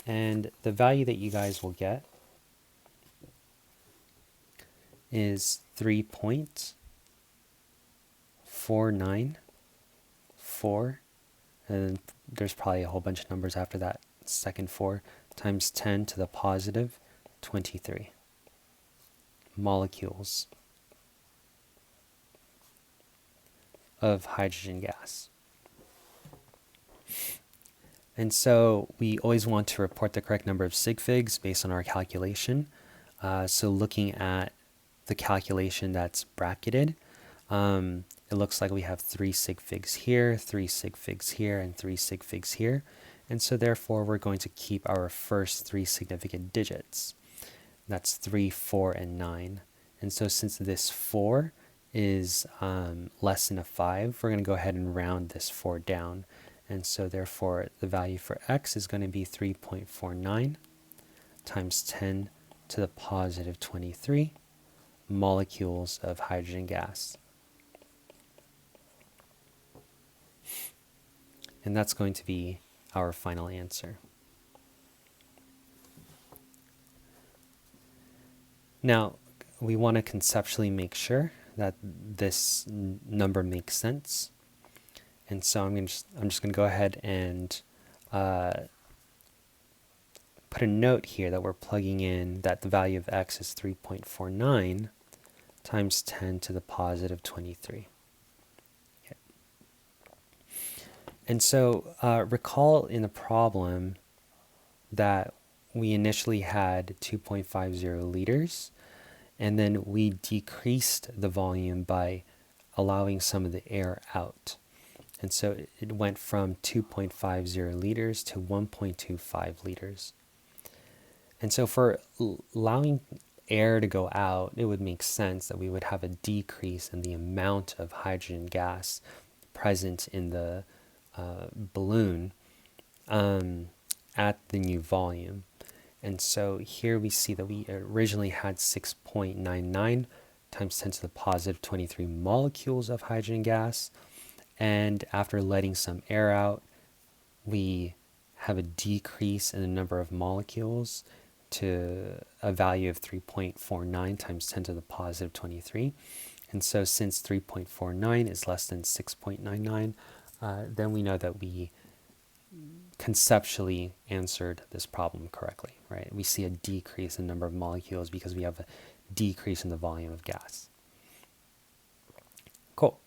And the value that you guys will get is 3.494, and there's probably a whole bunch of numbers after that second 4, times 10 to the positive 23 molecules of hydrogen gas. And so we always want to report the correct number of sig figs based on our calculation. So looking at the calculation that's bracketed, it looks like we have 3 sig figs here, 3 sig figs here, and 3 sig figs here. And so therefore we're going to keep our first 3 significant digits. That's 3, 4, and 9. And so since this 4 is less than a 5, we're going to go ahead and round this 4 down. And so therefore the value for x is going to be 3.49 times 10 to the positive 23 molecules of hydrogen gas. And that's going to be our final answer. Now, we want to conceptually make sure that this number makes sense. And so I'm just going to go ahead and put a note here that we're plugging in that the value of x is 3.49 times 10 to the positive 23. Okay. And so recall in the problem that we initially had 2.50 liters, and then we decreased the volume by allowing some of the air out. And so it went from 2.50 liters to 1.25 liters. And so for allowing air to go out, it would make sense that we would have a decrease in the amount of hydrogen gas present in the balloon at the new volume. And so here we see that we originally had 6.99 times 10 to the positive 23 molecules of hydrogen gas. And after letting some air out, we have a decrease in the number of molecules to a value of 3.49 times 10 to the positive 23. And so since 3.49 is less than 6.99, then we know that we conceptually answered this problem correctly, right? We see a decrease in the number of molecules because we have a decrease in the volume of gas. Cool.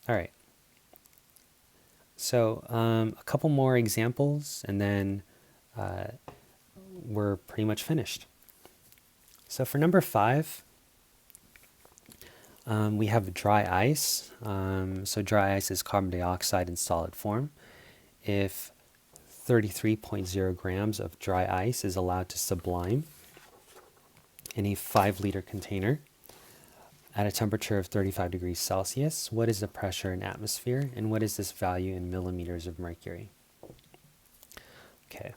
All right. So a couple more examples, and then we're pretty much finished. So for number 5, we have dry ice. So dry ice is carbon dioxide in solid form. If 33.0 grams of dry ice is allowed to sublime in a 5-liter container at a temperature of 35 degrees Celsius, what is the pressure in atmosphere, and what is this value in milliliters of mercury? Okay,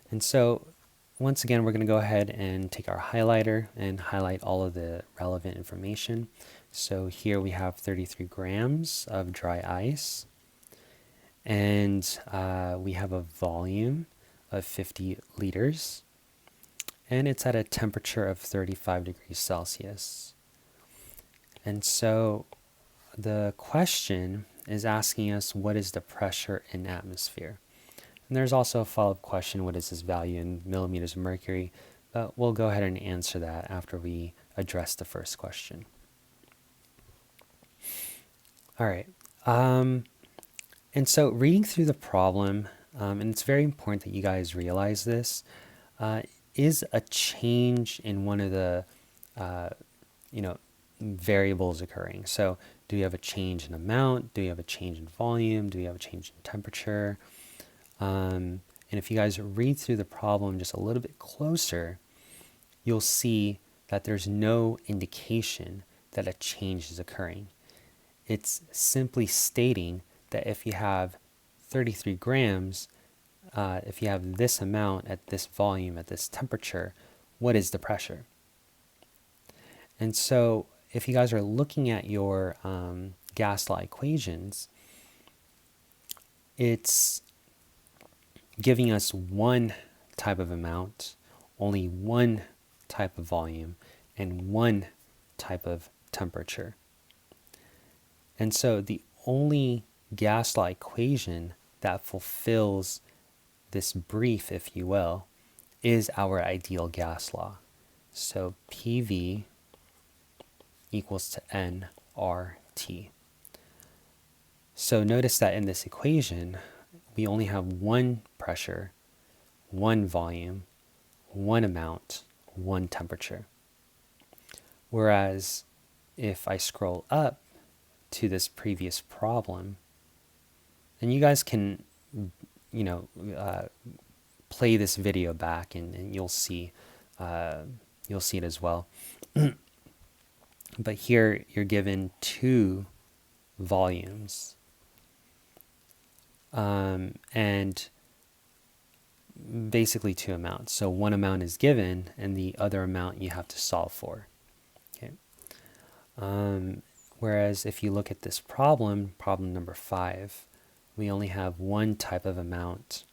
and so once again, we're going to go ahead and take our highlighter and highlight all of the relevant information. So here we have 33 grams of dry ice, and we have a volume of 50 liters, and it's at a temperature of 35 degrees Celsius. And so the question is asking us, what is the pressure in atmosphere? And there's also a follow-up question, what is this value in millimeters of mercury? But we'll go ahead and answer that after we address the first question. All right. And so reading through the problem, and it's very important that you guys realize this, is a change in one of the, variables occurring. So do we have a change in amount? Do we have a change in volume? Do we have a change in temperature? And if you guys read through the problem just a little bit closer, you'll see that there's no indication that a change is occurring. It's simply stating that if you have 33 grams, if you have this amount at this volume, at this temperature, what is the pressure? And so if you guys are looking at your gas law equations, it's giving us one type of amount, only one type of volume, and one type of temperature. And so the only gas law equation that fulfills this brief, if you will, is our ideal gas law. So PV equals to nRT. So notice that in this equation, we only have one pressure, one volume, one amount, one temperature. Whereas if I scroll up to this previous problem, and you guys can, play this video back and you'll see it as well. But here you're given two volumes, and basically two amounts. So one amount is given and the other amount you have to solve for. Okay. Whereas if you look at this problem number 5, we only have one type of amount,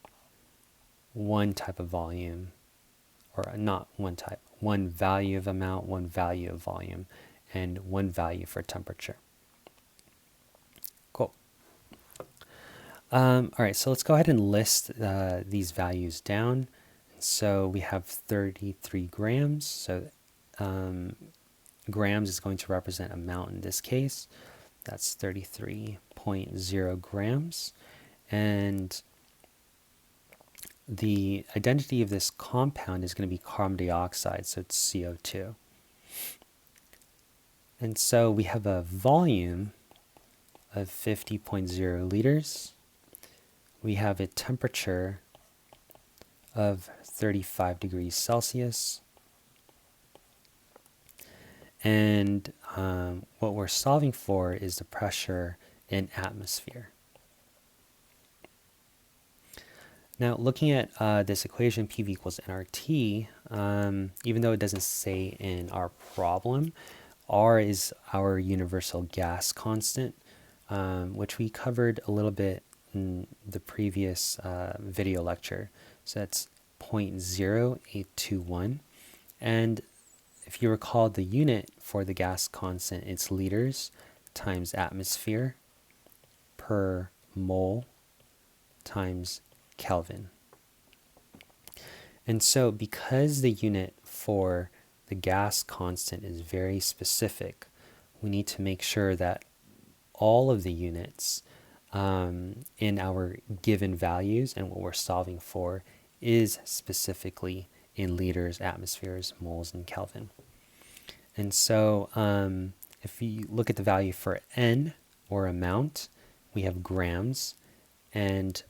one type of volume, or not one type, one value of amount, one value of volume, and one value for temperature. Cool. All right, so let's go ahead and list these values down. So we have 33 grams. So grams is going to represent amount in this case. That's 33.0 grams. And the identity of this compound is going to be carbon dioxide, so it's CO2. And so we have a volume of 50.0 liters. We have a temperature of 35 degrees Celsius. And what we're solving for is the pressure in atmosphere. Now, looking at this equation, PV equals nRT, even though it doesn't say in our problem, R is our universal gas constant, which we covered a little bit in the previous video lecture. So that's 0.0821. And if you recall, the unit for the gas constant, it's liters times atmosphere per mole times Kelvin. And so because the unit for the gas constant is very specific, we need to make sure that all of the units in our given values and what we're solving for is specifically in liters, atmospheres, moles, and Kelvin. And so if you look at the value for N, or amount, we have grams, and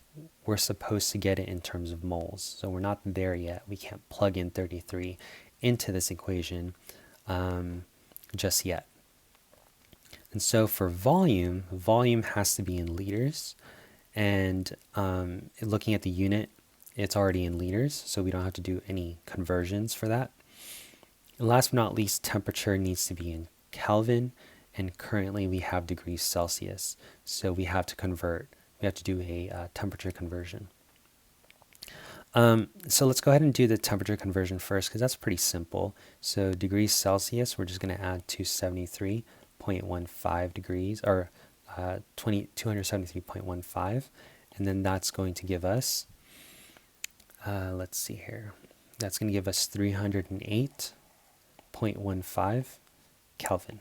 we're supposed to get it in terms of moles. So we're not there yet. We can't plug in 33 into this equation just yet. And so for volume, volume has to be in liters. And looking at the unit, it's already in liters, so we don't have to do any conversions for that. And last but not least, temperature needs to be in Kelvin, and currently we have degrees Celsius, so we have to convert. We have to do a temperature conversion. So let's go ahead and do the temperature conversion first, because that's pretty simple. So degrees Celsius, we're just going to add 273.15 degrees, or 273.15, and then that's going to give us, let's see here, that's going to give us 308.15 Kelvin.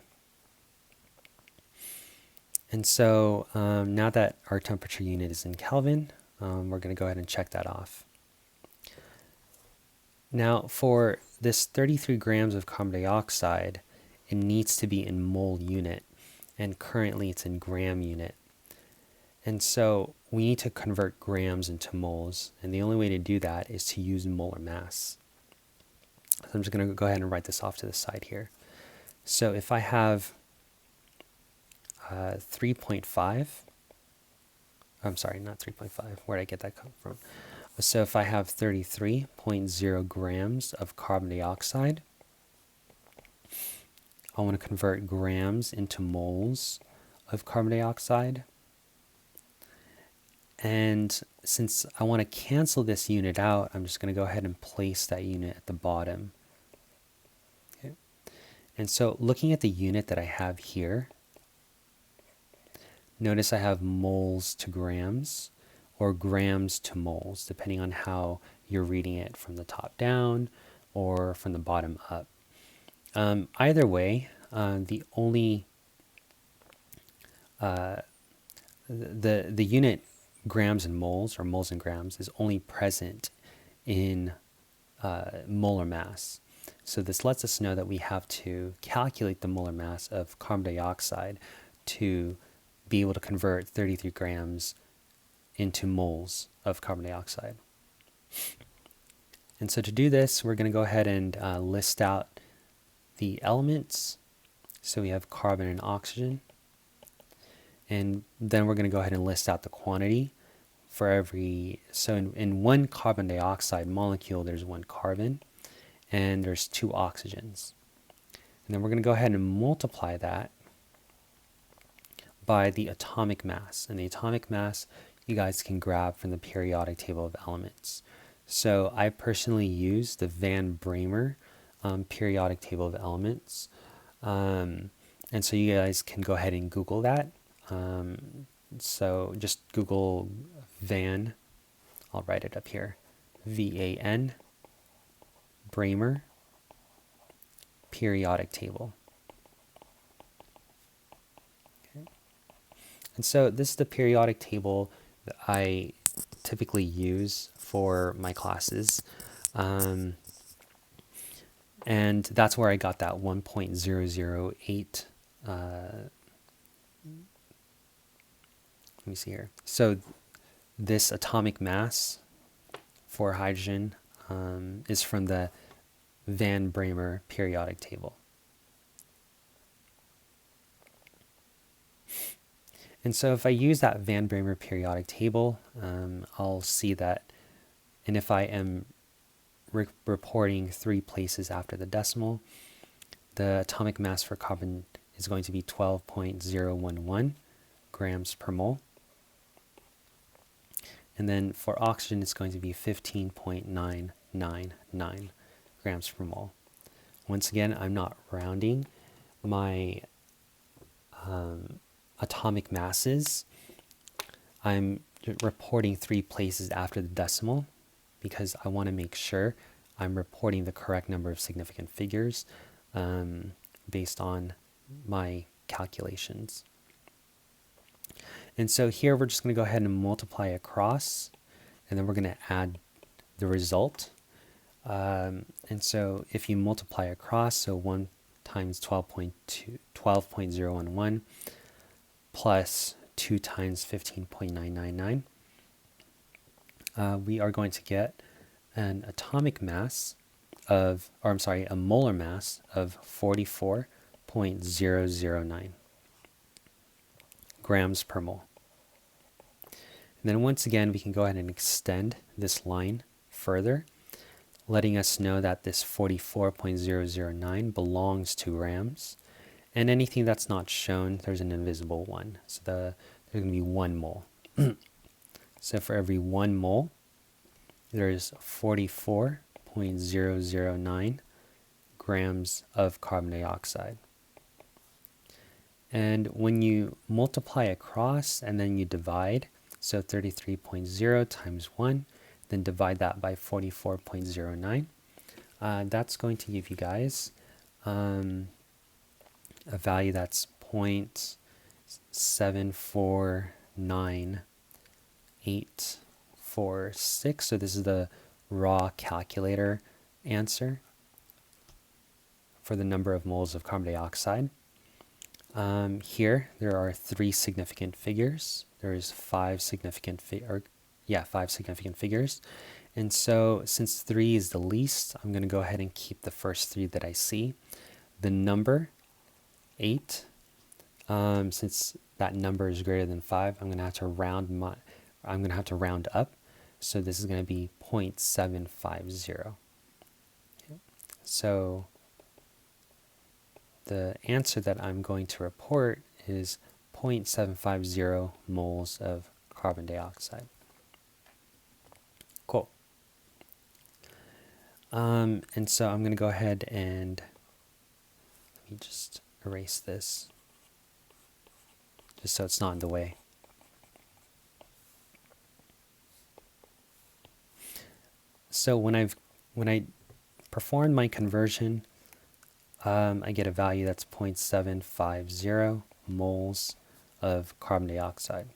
And so now that our temperature unit is in Kelvin, we're going to go ahead and check that off. Now for this 33 grams of carbon dioxide, it needs to be in mole unit, and currently it's in gram unit. And so we need to convert grams into moles, and the only way to do that is to use molar mass. So I'm just going to go ahead and write this off to the side here. So if I have 3.5, I'm sorry, not 3.5, where did I get that come from? So if I have 33.0 grams of carbon dioxide, I want to convert grams into moles of carbon dioxide. And since I want to cancel this unit out, I'm just going to go ahead and place that unit at the bottom. Okay. And so looking at the unit that I have here, notice I have moles to grams, or grams to moles, depending on how you're reading it from the top down or from the bottom up. Either way, the only the unit grams and moles, or moles and grams, is only present in molar mass. So this lets us know that we have to calculate the molar mass of carbon dioxide to be able to convert 33 grams into moles of carbon dioxide. And so to do this, we're going to go ahead and list out the elements. So we have carbon and oxygen. And then we're going to go ahead and list out the quantity for every, so in one carbon dioxide molecule, there's one carbon, and there's two oxygens. And then we're going to go ahead and multiply that by the atomic mass. And the atomic mass you guys can grab from the periodic table of elements. So I personally use the Van Bramer periodic table of elements. And so you guys can go ahead and Google that. So just Google Van, I'll write it up here, V-A-N, Bramer, periodic table. Okay. And so this is the periodic table that I typically use for my classes. And that's where I got that 1.008. Let me see here. So this atomic mass for hydrogen is from the Van Bramer periodic table. And so if I use that Van Bramer periodic table, I'll see that, and if I am reporting 3 places after the decimal, the atomic mass for carbon is going to be 12.011 grams per mole. And then for oxygen, it's going to be 15.999 grams per mole. Once again, I'm not rounding my atomic masses. I'm reporting 3 places after the decimal because I want to make sure I'm reporting the correct number of significant figures based on my calculations. And so here we're just going to go ahead and multiply across, and then we're going to add the result. And so if you multiply across, so 1 times 12.011 plus 2 times 15.999, we are going to get an atomic mass of, or I'm sorry, a molar mass of 44.009 grams per mole. And then once again, we can go ahead and extend this line further, letting us know that this 44.009 belongs to grams. And anything that's not shown, there's an invisible 1. So there's going to be 1 mole. So for every 1 mole, there's 44.009 grams of carbon dioxide. And when you multiply across and then you divide, so 33.0 times 1, then divide that by 44.09, that's going to give you guys a value that's 0.749846. So this is the raw calculator answer for the number of moles of carbon dioxide. Here there are 3 significant figures. There is 5 significant figures. And so since 3 is the least, I'm going to go ahead and keep the first 3 that I see. The number 8, since that number is greater than 5, I'm going to have to round up. So this is going to be 0.750. Okay. So the answer that I'm going to report is 0.750 moles of carbon dioxide. Cool. And so I'm going to go ahead and let me just erase this just so it's not in the way. So when I perform my conversion, I get a value that's 0.750 moles of carbon dioxide.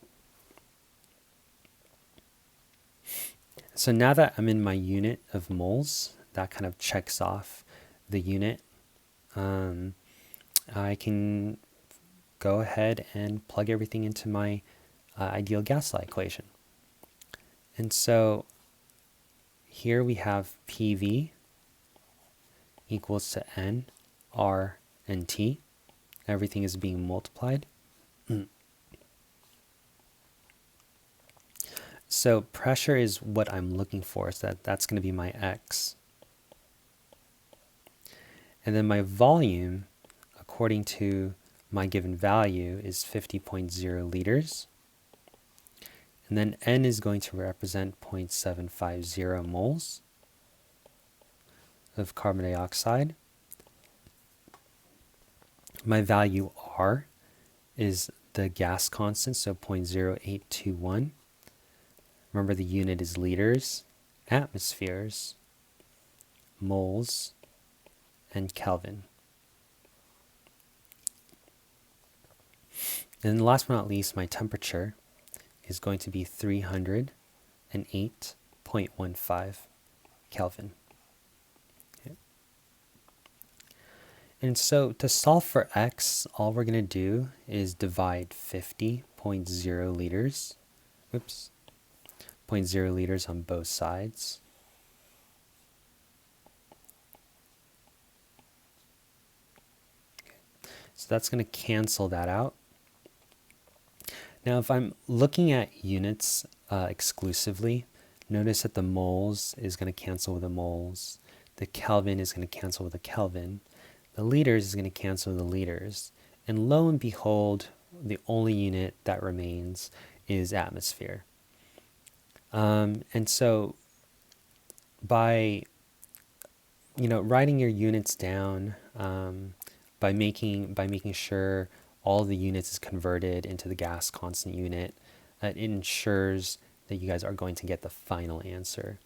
So now that I'm in my unit of moles, that kind of checks off the unit. I can go ahead and plug everything into my ideal gas law equation. And so here we have PV equals to N, R, and T. Everything is being multiplied. So pressure is what I'm looking for, so that's going to be my X. And then my volume, according to my given value, is 50.0 liters. And then N is going to represent 0.750 moles of carbon dioxide. My value R is the gas constant, so 0.0821. Remember, the unit is liters, atmospheres, moles, and Kelvin. And last but not least, my temperature is going to be 308.15 Kelvin. Okay. And so to solve for X, all we're going to do is divide 50.0 liters. 0.0 liters on both sides. So that's going to cancel that out. Now, if I'm looking at units exclusively, notice that the moles is going to cancel with the moles. The Kelvin is going to cancel with the Kelvin. The liters is going to cancel with the liters. And lo and behold, the only unit that remains is atmosphere. And so by writing your units down, by making sure all the units is converted into the gas constant unit, it ensures that you guys are going to get the final answer.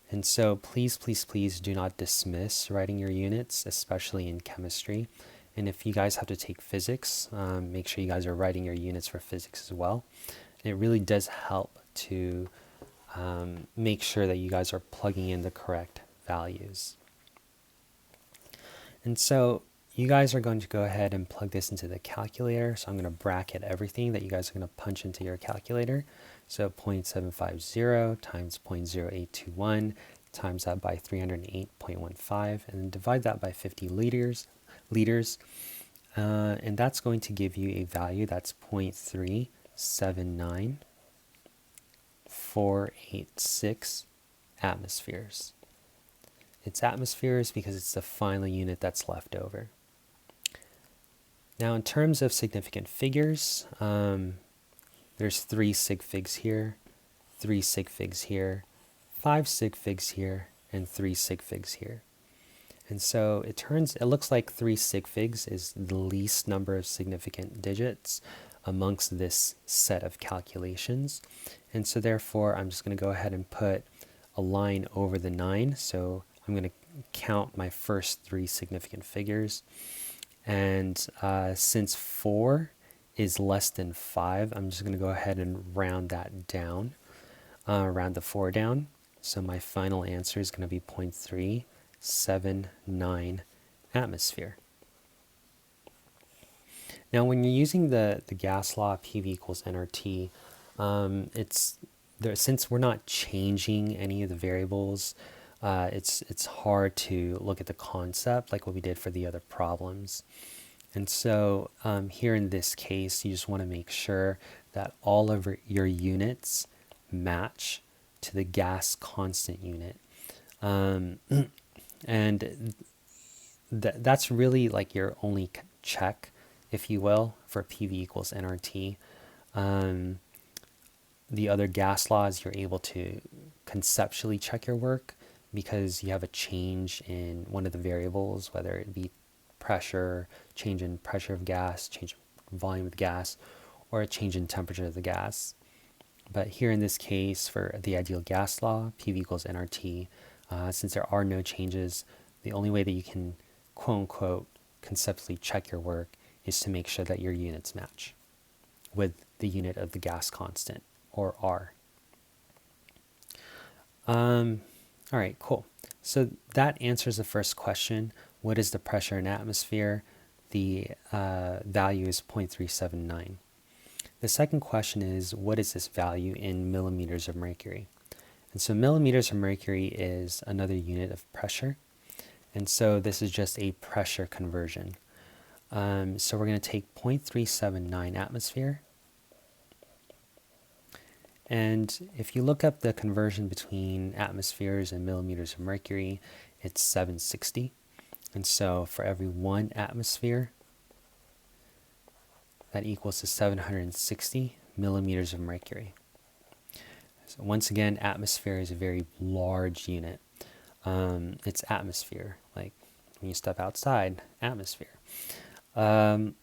And so please, please, please do not dismiss writing your units, especially in chemistry. And if you guys have to take physics, make sure you guys are writing your units for physics as well. And it really does help to make sure that you guys are plugging in the correct values. And so you guys are going to go ahead and plug this into the calculator. So I'm going to bracket everything that you guys are going to punch into your calculator. So 0.750 times 0.0821 times that by 308.15 and then divide that by 50 liters. And that's going to give you a value that's 0.379486 atmospheres. It's atmospheres because it's the final unit that's left over. Now in terms of significant figures, there's 3 sig figs here, 3 sig figs here, 5 sig figs here, and 3 sig figs here. And so it looks like 3 sig figs is the least number of significant digits amongst this set of calculations. And so therefore I'm just going to go ahead and put a line over the 9. So I'm going to count my first 3 significant figures. And since 4 is less than 5, I'm just going to go ahead and round that down, round the 4 down. So my final answer is going to be 0.379 atmosphere. Now when you're using the gas law, PV equals nRT, since we're not changing any of the variables, it's hard to look at the concept like what we did for the other problems. And so here in this case, you just want to make sure that all of your units match to the gas constant unit. And that's really like your only check, if you will, for PV equals nRT. The other gas laws, you're able to conceptually check your work because you have a change in one of the variables, whether it be pressure, change in pressure of gas, change in volume of the gas, or a change in temperature of the gas. But here in this case, for the ideal gas law, PV equals nRT, since there are no changes, the only way that you can quote-unquote conceptually check your work is to make sure that your units match with the unit of the gas constant, or R. All right, cool. So that answers the first question. What is the pressure in atmosphere? The value is 0.379. The second question is, what is this value in millimeters of mercury? And so millimeters of mercury is another unit of pressure. And so this is just a pressure conversion. So we're going to take 0.379 atmosphere. And if you look up the conversion between atmospheres and millimeters of mercury, it's 760. And so for every 1 atmosphere, that equals to 760 millimeters of mercury. So once again, atmosphere is a very large unit. It's atmosphere, like when you step outside, atmosphere. And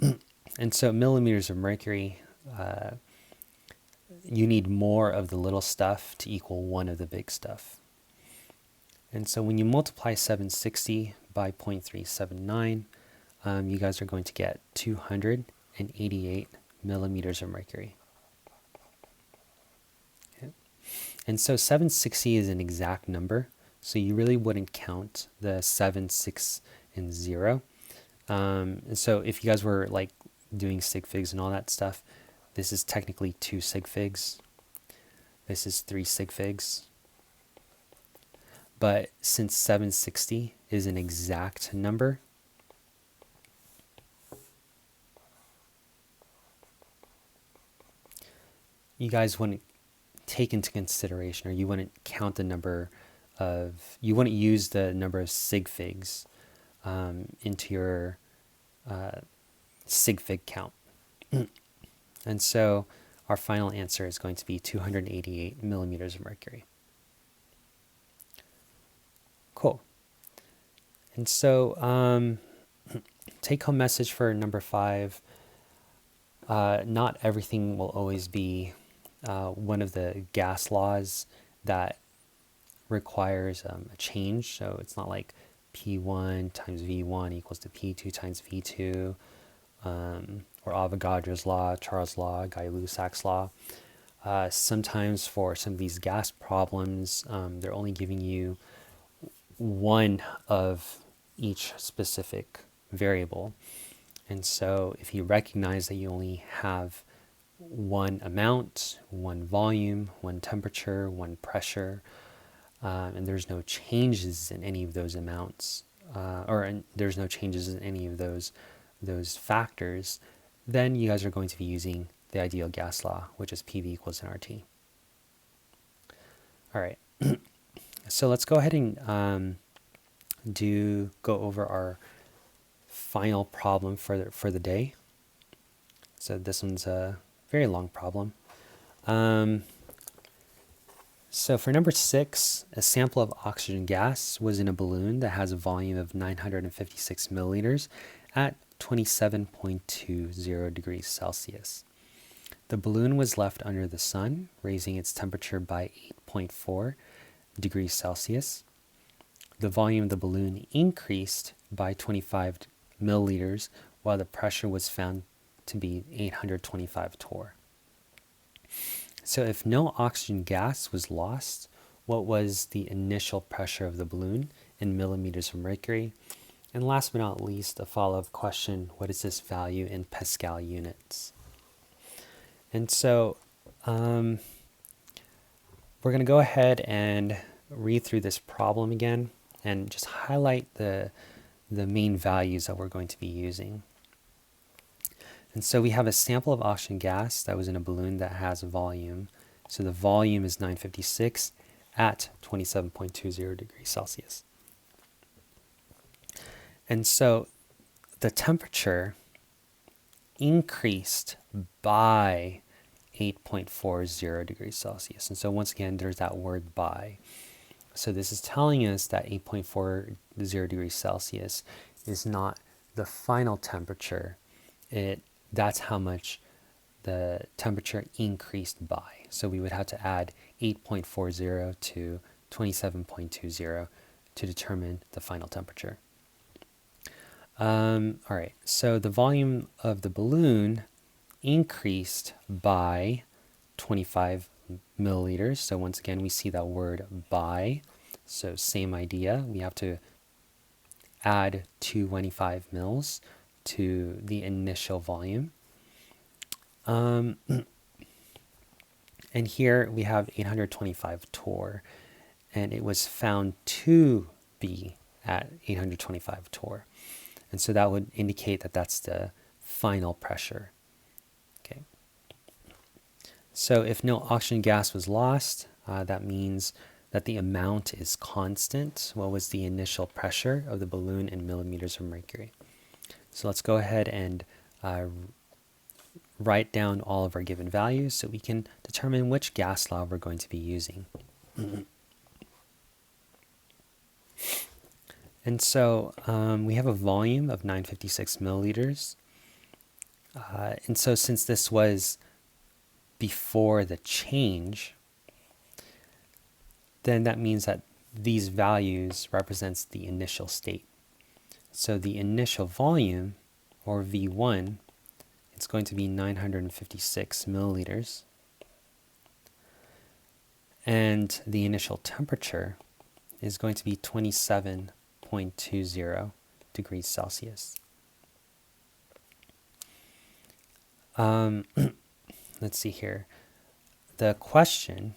so millimeters of mercury, you need more of the little stuff to equal 1 of the big stuff. And so when you multiply 760 by 0.379, you guys are going to get 288 millimeters of mercury. Okay. And so 760 is an exact number, so you really wouldn't count the 7, 6, and 0. And so if you guys were like doing sig figs and all that stuff, this is technically 2 sig figs. This is 3 sig figs. But since 760 is an exact number, you guys wouldn't take into consideration, or you wouldn't count the number you wouldn't use the number of sig figs into your sig fig count. And so our final answer is going to be 288 millimeters of mercury. Cool. And so take home message for number 5. Not everything will always be one of the gas laws that requires a change. So it's not like P1 times V1 equals to P2 times V2, or Avogadro's law, Charles' law, Gay-Lussac's law. Sometimes for some of these gas problems, they're only giving you one of each specific variable. And so if you recognize that you only have one amount, one volume, one temperature, one pressure, and there's no changes in any of those amounts, there's no changes in any of those factors, then you guys are going to be using the ideal gas law, which is PV equals nRT. All right, so let's go ahead and go over our final problem for the day. So this one's a very long problem. So for number 6, a sample of oxygen gas was in a balloon that has a volume of 956 milliliters at 27.20 degrees Celsius. The balloon was left under the sun, raising its temperature by 8.4 degrees Celsius. The volume of the balloon increased by 25 milliliters, while the pressure was found to be 825 torr. So if no oxygen gas was lost, what was the initial pressure of the balloon in millimeters of mercury? And last but not least, a follow-up question, what is this value in Pascal units? And so we're going to go ahead and read through this problem again and just highlight the main values that we're going to be using. And so we have a sample of oxygen gas that was in a balloon that has a volume. So the volume is 956 at 27.20 degrees Celsius. And so the temperature increased by 8.40 degrees Celsius. And so once again, there's that word by. So this is telling us that 8.40 degrees Celsius is not the final temperature. That's how much the temperature increased by. So we would have to add 8.40 to 27.20 to determine the final temperature. All right, so the volume of the balloon increased by 25 milliliters. So once again, we see that word by. So same idea. We have to add 25 mils to the initial volume. And here we have 825 torr, and it was found to be at 825 torr. And so that would indicate that that's the final pressure. Okay. So if no oxygen gas was lost, that means that the amount is constant. What was the initial pressure of the balloon in millimeters of mercury? So let's go ahead and write down all of our given values so we can determine which gas law we're going to be using. And so we have a volume of 956 milliliters. And so since this was before the change, then that means that these values represents the initial state. So the initial volume, or V1, it's going to be 956 milliliters. And the initial temperature is going to be 27.20 degrees Celsius. Let's see here. The question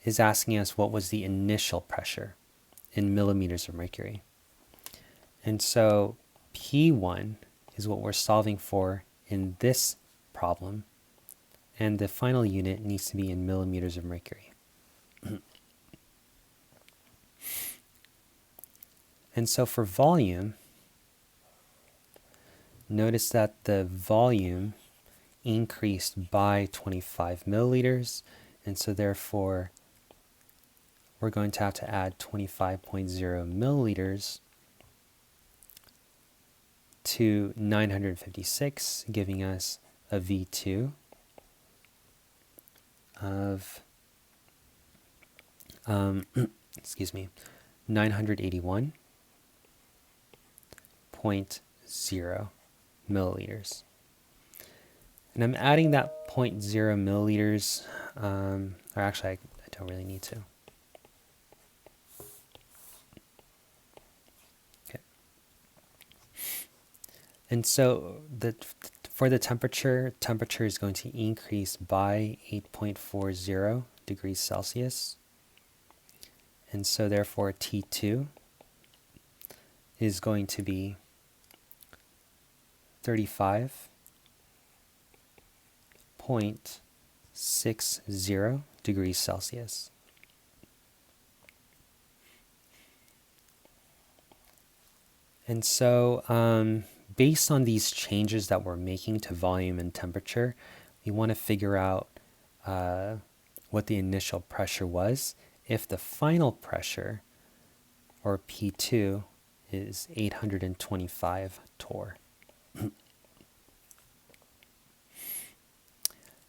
is asking us what was the initial pressure in millimeters of mercury. And so P1 is what we're solving for in this problem, and the final unit needs to be in millimeters of mercury. And so for volume, notice that the volume increased by 25 milliliters, and so therefore we're going to have to add 25.0 milliliters to 956, giving us a V2 of 981.0 milliliters. And I'm adding that 0.0 milliliters, or actually I don't really need to. Okay. And so for the temperature is going to increase by 8.40 degrees Celsius. And so therefore T2 is going to be 35.60 degrees Celsius. And so based on these changes that we're making to volume and temperature, we want to figure out what the initial pressure was if the final pressure, or P2, is 825 torr.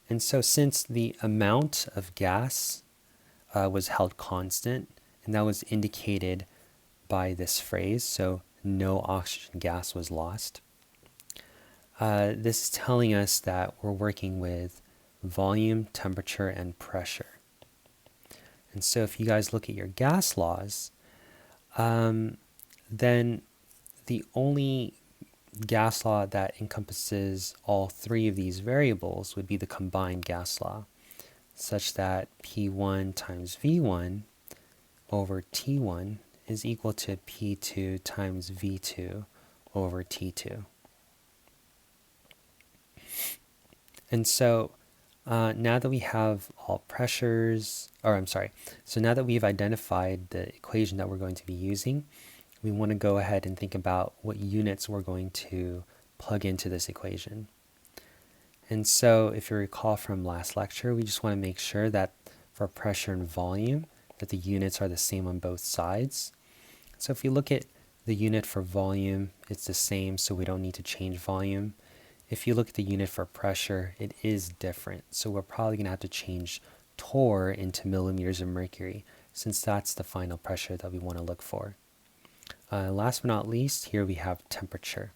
And so since the amount of gas was held constant, and that was indicated by this phrase, so no oxygen gas was lost, this is telling us that we're working with volume, temperature, and pressure. And so if you guys look at your gas laws, then the only gas law that encompasses all three of these variables would be the combined gas law, such that P1 times V1 over T1 is equal to P2 times V2 over T2. And so now that we have all pressures, so now that we've identified the equation that we're going to be using, we want to go ahead and think about what units we're going to plug into this equation. And so if you recall from last lecture, we just want to make sure that for pressure and volume, that the units are the same on both sides. So if you look at the unit for volume, it's the same, so we don't need to change volume. If you look at the unit for pressure, it is different. So we're probably going to have to change torr into millimeters of mercury, since that's the final pressure that we want to look for. Last but not least, here we have temperature.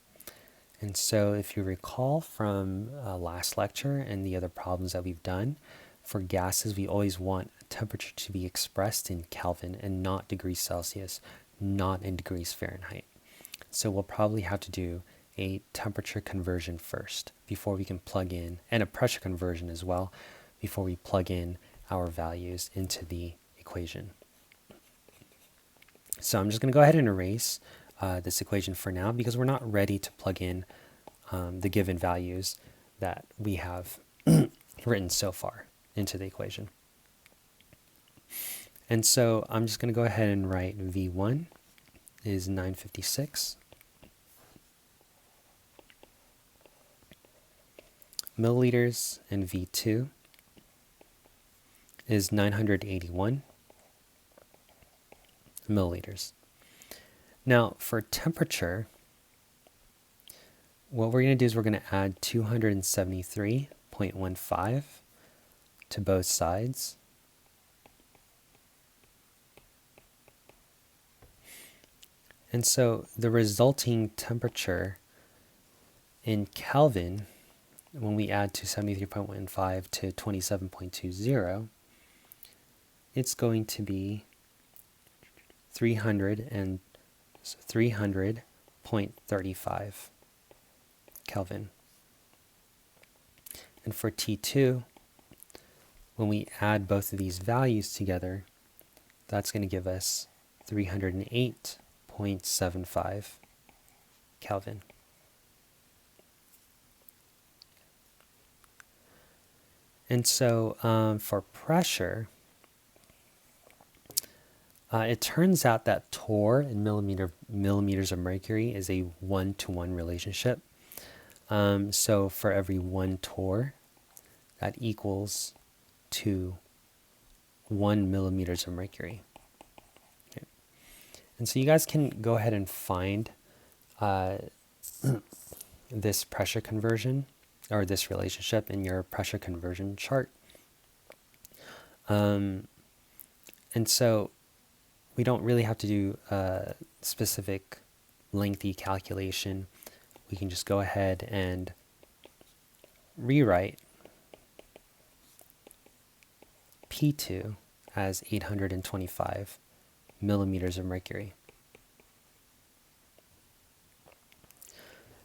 And so if you recall from last lecture and the other problems that we've done, for gases, we always want temperature to be expressed in Kelvin and not degrees Celsius, not in degrees Fahrenheit. So we'll probably have to do a temperature conversion first before we can plug in, and a pressure conversion as well, before we plug in our values into the equation. So I'm just going to go ahead and erase this equation for now, because we're not ready to plug in the given values that we have written so far into the equation. And so I'm just going to go ahead and write V1 is 956 milliliters, and V2 is 981 milliliters. Now for temperature, what we're going to do is we're going to add 273.15 to both sides. And so the resulting temperature in Kelvin, when we add 273.15 to 27.20, it's going to be 300.35 Kelvin. And for T2, when we add both of these values together, that's going to give us 308.75 Kelvin. And so for pressure, it turns out that torr in millimeters of mercury is a 1-to-1 relationship. So for every 1 torr, that equals to 1 millimeters of mercury. Okay. And so you guys can go ahead and find this pressure conversion or this relationship in your pressure conversion chart. And so we don't really have to do a specific lengthy calculation. We can just go ahead and rewrite P2 as 825 millimeters of mercury.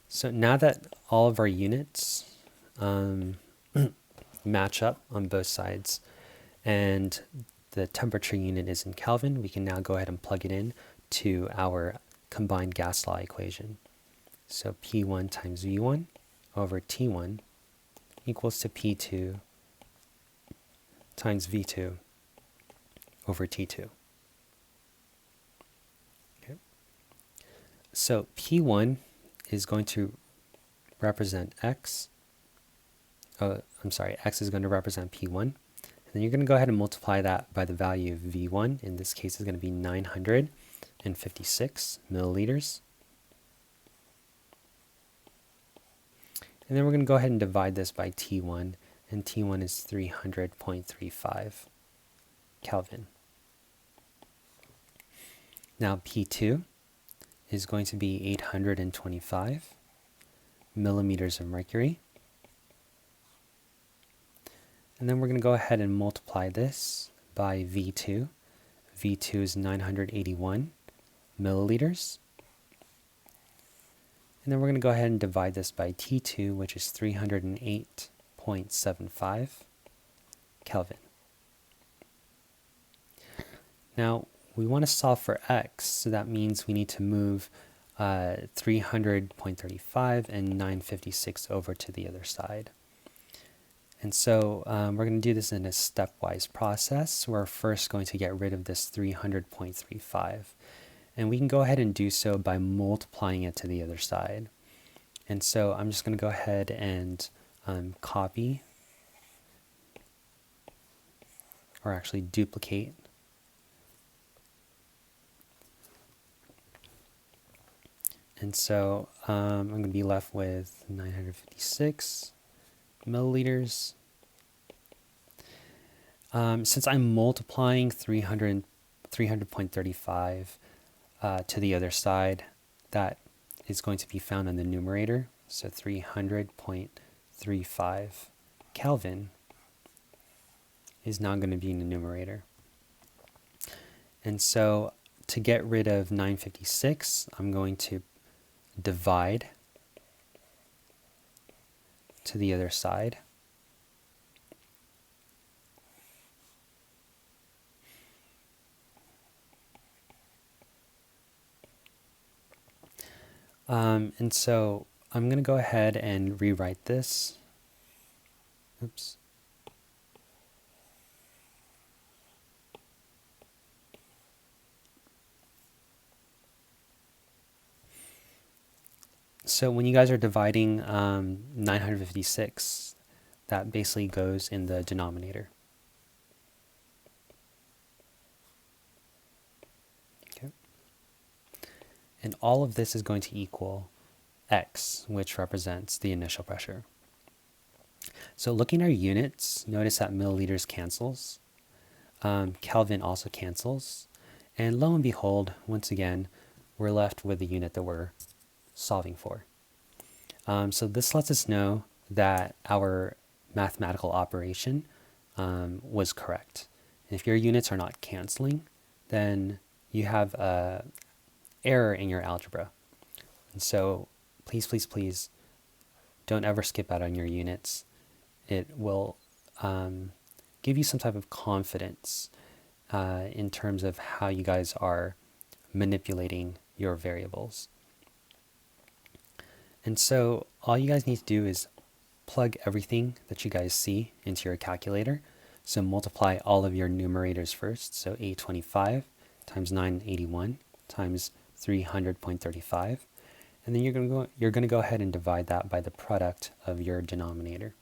So now that all of our units match up on both sides and the temperature unit is in Kelvin, we can now go ahead and plug it in to our combined gas law equation. So P1 times V1 over T1 equals to P2 times V2 over T2. Okay. So P1 is going to represent X. X is going to represent P1. And then you're going to go ahead and multiply that by the value of V1. In this case, is going to be 956 milliliters. And then we're going to go ahead and divide this by T1, and T1 is 300.35 Kelvin. Now P2 is going to be 825 millimeters of mercury. And then we're going to go ahead and multiply this by V2. V2 is 981 milliliters. And then we're going to go ahead and divide this by T2, which is 308.75 Kelvin. Now, we want to solve for X, so that means we need to move 300.35 and 956 over to the other side. And so we're going to do this in a stepwise process. We're first going to get rid of this 300.35. And we can go ahead and do so by multiplying it to the other side. And so I'm just going to go ahead and copy, or actually duplicate and so I'm going to be left with 956 milliliters. Since I'm multiplying 300.35 to the other side, that is going to be found in the numerator. So 300.35 Kelvin is now going to be in the numerator. And so to get rid of 956, I'm going to divide to the other side. And so I'm going to go ahead and rewrite this. Oops. So when you guys are dividing 956, that basically goes in the denominator. Okay. And all of this is going to equal X, which represents the initial pressure. So looking at our units, notice that milliliters cancels. Kelvin also cancels. And lo and behold, once again, we're left with the unit that we're solving for. So this lets us know that our mathematical operation was correct. And if your units are not canceling, then you have an error in your algebra. And so please, please, please don't ever skip out on your units. It will give you some type of confidence in terms of how you guys are manipulating your variables. And so all you guys need to do is plug everything that you guys see into your calculator. So multiply all of your numerators first. So 825 times 981 times 300.35. And then you're going to go ahead and divide that by the product of your denominator.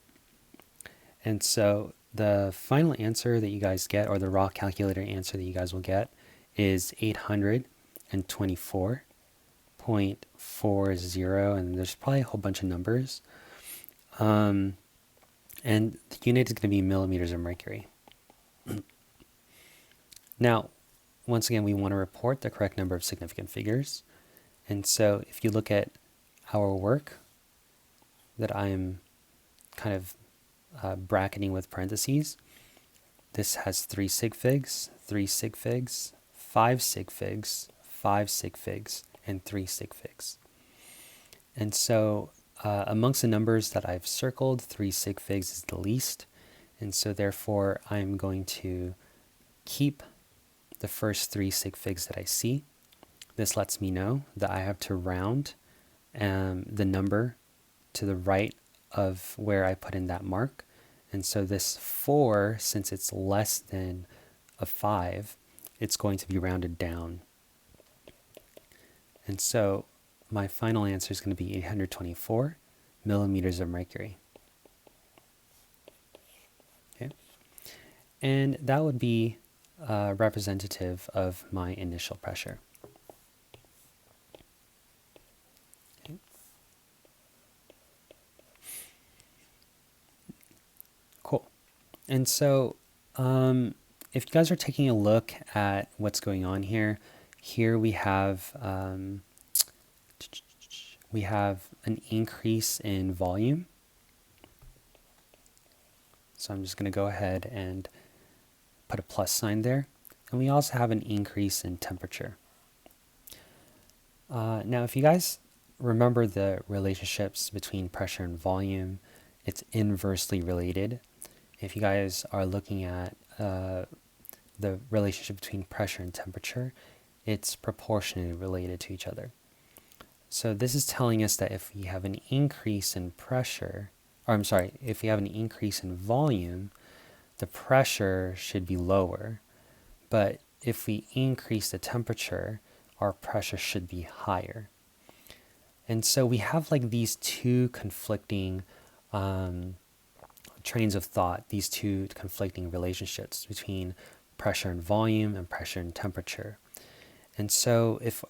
And so the final answer that you guys get, or the raw calculator answer that you guys will get, is 824.40, and there's probably a whole bunch of numbers. And the unit is going to be millimeters of mercury. Now, once again, we want to report the correct number of significant figures. And so if you look at our work that I'm kind of bracketing with parentheses, this has 3 sig figs, 3 sig figs, 5 sig figs, 5 sig figs, and 3 sig figs. And so amongst the numbers that I've circled, 3 sig figs is the least. And so therefore, I'm going to keep the first 3 sig figs that I see. This lets me know that I have to round the number to the right of where I put in that mark. And so this 4, since it's less than a 5, it's going to be rounded down. And so my final answer is going to be 824 millimeters of mercury. Okay. And that would be representative of my initial pressure. Okay. Cool. And so if you guys are taking a look at what's going on here, we have an increase in volume. So I'm just going to go ahead and put a plus sign there. And we also have an increase in temperature. Now, if you guys remember the relationships between pressure and volume, it's inversely related. If you guys are looking at the relationship between pressure and temperature, it's proportionally related to each other. So this is telling us that if we have an increase in pressure, if we have an increase in volume, the pressure should be lower. But if we increase the temperature, our pressure should be higher. And so we have like these two conflicting trains of thought, these two conflicting relationships between pressure and volume and pressure and temperature. And so if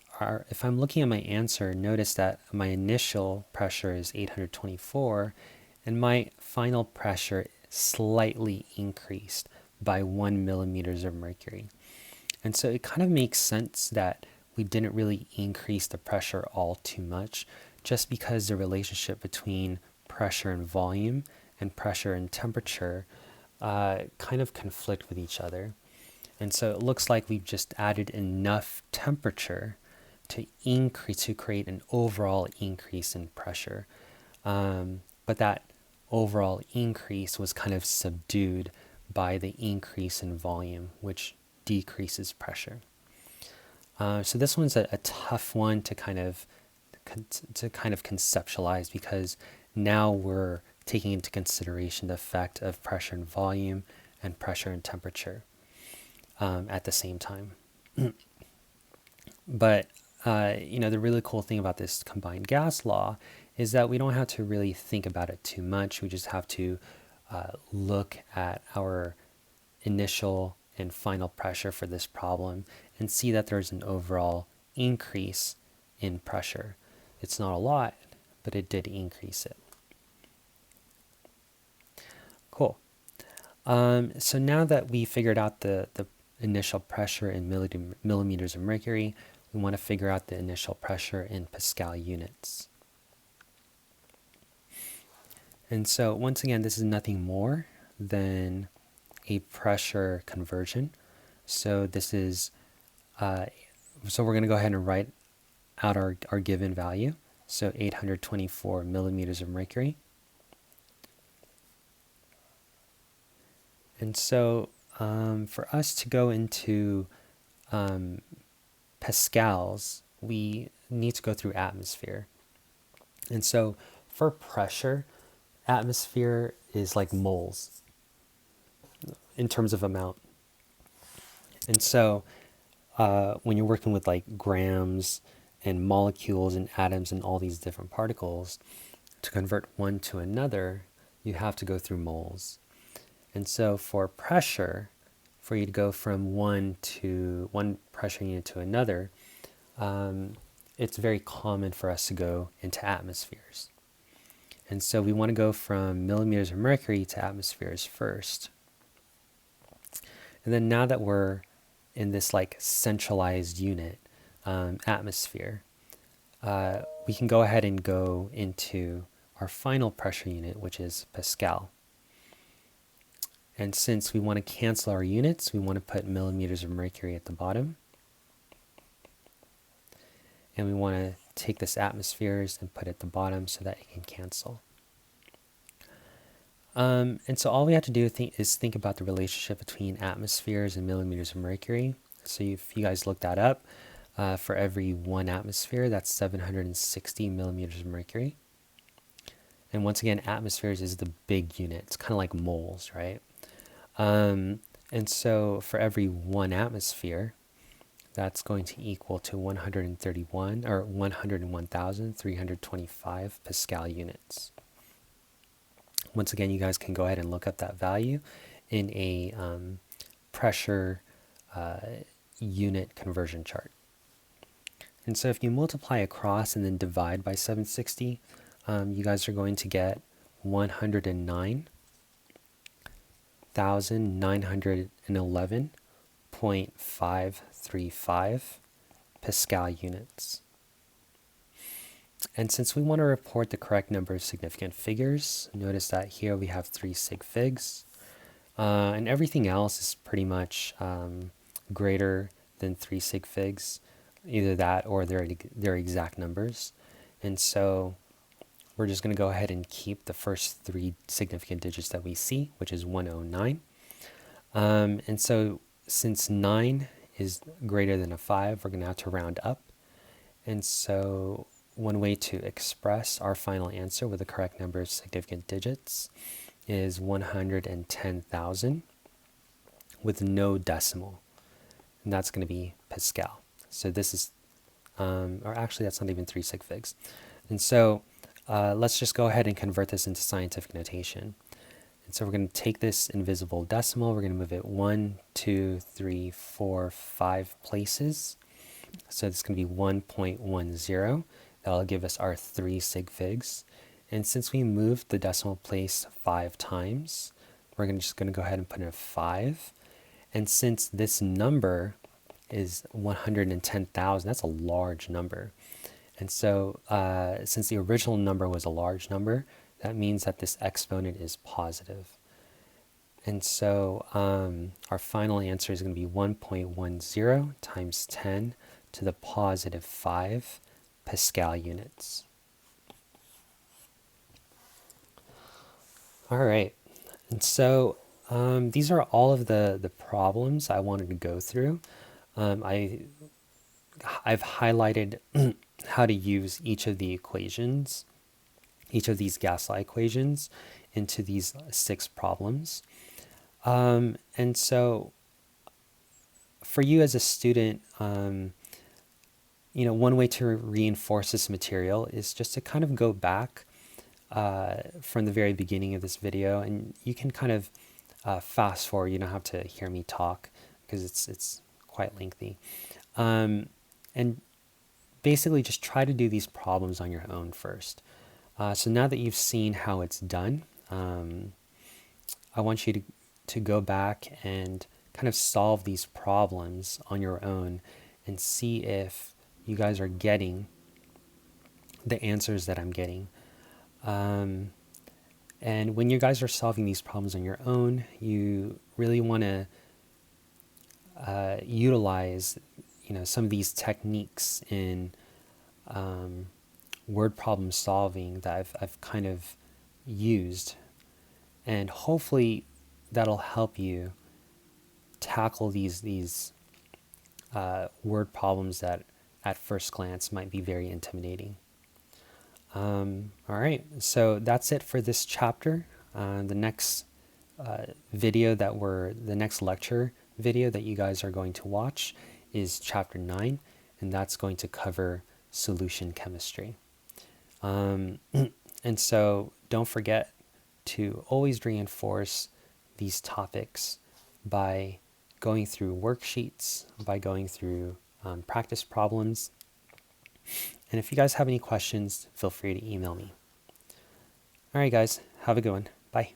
I'm looking at my answer, notice that my initial pressure is 824 and my final pressure slightly increased by 1 millimeters of mercury. And so it kind of makes sense that we didn't really increase the pressure all too much, just because the relationship between pressure and volume and pressure and temperature kind of conflict with each other. And so it looks like we've just added enough temperature to create an overall increase in pressure. But that overall increase was kind of subdued by the increase in volume, which decreases pressure. So this one's a tough one to kind of conceptualize, because now we're taking into consideration the effect of pressure and volume and pressure and temperature at the same time. But the really cool thing about this combined gas law is that we don't have to really think about it too much. We just have to look at our initial and final pressure for this problem and see that there's an overall increase in pressure. It's not a lot, but it did increase it. Cool. So now that we figured out the initial pressure in millimeters of mercury, we want to figure out the initial pressure in Pascal units. And so once again, this is nothing more than a pressure conversion. So this is, so we're going to go ahead and write out our given value. So 824 millimeters of mercury. And so for us to go into pascals, we need to go through atmosphere. And so for pressure, atmosphere is like moles in terms of amount. And so when you're working with like grams and molecules and atoms and all these different particles, to convert one to another, you have to go through moles. And so for pressure, for you to go from one pressure unit to another, it's very common for us to go into atmospheres. And so we want to go from millimeters of mercury to atmospheres first. And then now that we're in this like centralized unit, atmosphere, we can go ahead and go into our final pressure unit, which is Pascal. And since we want to cancel our units, we want to put millimeters of mercury at the bottom. And we want to take this atmospheres and put it at the bottom so that it can cancel. And so all we have to do is think about the relationship between atmospheres and millimeters of mercury. So if you guys look that up, for every 1 atmosphere, that's 760 millimeters of mercury. And once again, atmospheres is the big unit. It's kind of like moles, right? And so for every 1 atmosphere, that's going to equal to 101,325 Pascal units. Once again, you guys can go ahead and look up that value in a pressure unit conversion chart. And so if you multiply across and then divide by 760, you guys are going to get 109,911.535 Pascal units. And since we want to report the correct number of significant figures, notice that here we have 3 sig figs, and everything else is pretty much greater than 3 sig figs, either that or their exact numbers. And so we're just going to go ahead and keep the first 3 significant digits that we see, which is 109. And so since 9 is greater than a 5, we're going to have to round up. And so one way to express our final answer with the correct number of significant digits is 110,000 with no decimal. And that's going to be Pascal. So this is, or actually that's not even 3 sig figs. And so let's just go ahead and convert this into scientific notation. And so we're going to take this invisible decimal, we're going to move it 1, 2, 3, 4, 5 places. So it's going to be 1.10. That'll give us our 3 sig figs. And since we moved the decimal place 5 times, we're just going to go ahead and put in a 5. And since this number is 110,000, that's a large number. And so since the original number was a large number, that means that this exponent is positive. And so our final answer is going to be 1.10 times 10 to the positive 5 Pascal units. All right, and so these are all of the problems I wanted to go through. I've highlighted how to use each of the equations, each of these gas law equations into these 6 problems. And so for you as a student, one way to reinforce this material is just to kind of go back from the very beginning of this video, and you can kind of fast forward. You don't have to hear me talk because it's quite lengthy. And basically just try to do these problems on your own first. So now that you've seen how it's done, I want you to go back and kind of solve these problems on your own and see if you guys are getting the answers that I'm getting. And when you guys are solving these problems on your own, you really want to utilize, some of these techniques in word problem solving that I've kind of used, and hopefully that'll help you tackle these word problems that at first glance might be very intimidating. All right, so that's it for this chapter. The next the next lecture video that you guys are going to watch is chapter 9, and that's going to cover solution chemistry. And so don't forget to always reinforce these topics by going through worksheets, by going through practice problems. And if you guys have any questions, feel free to email me. All right, guys, have a good one. Bye.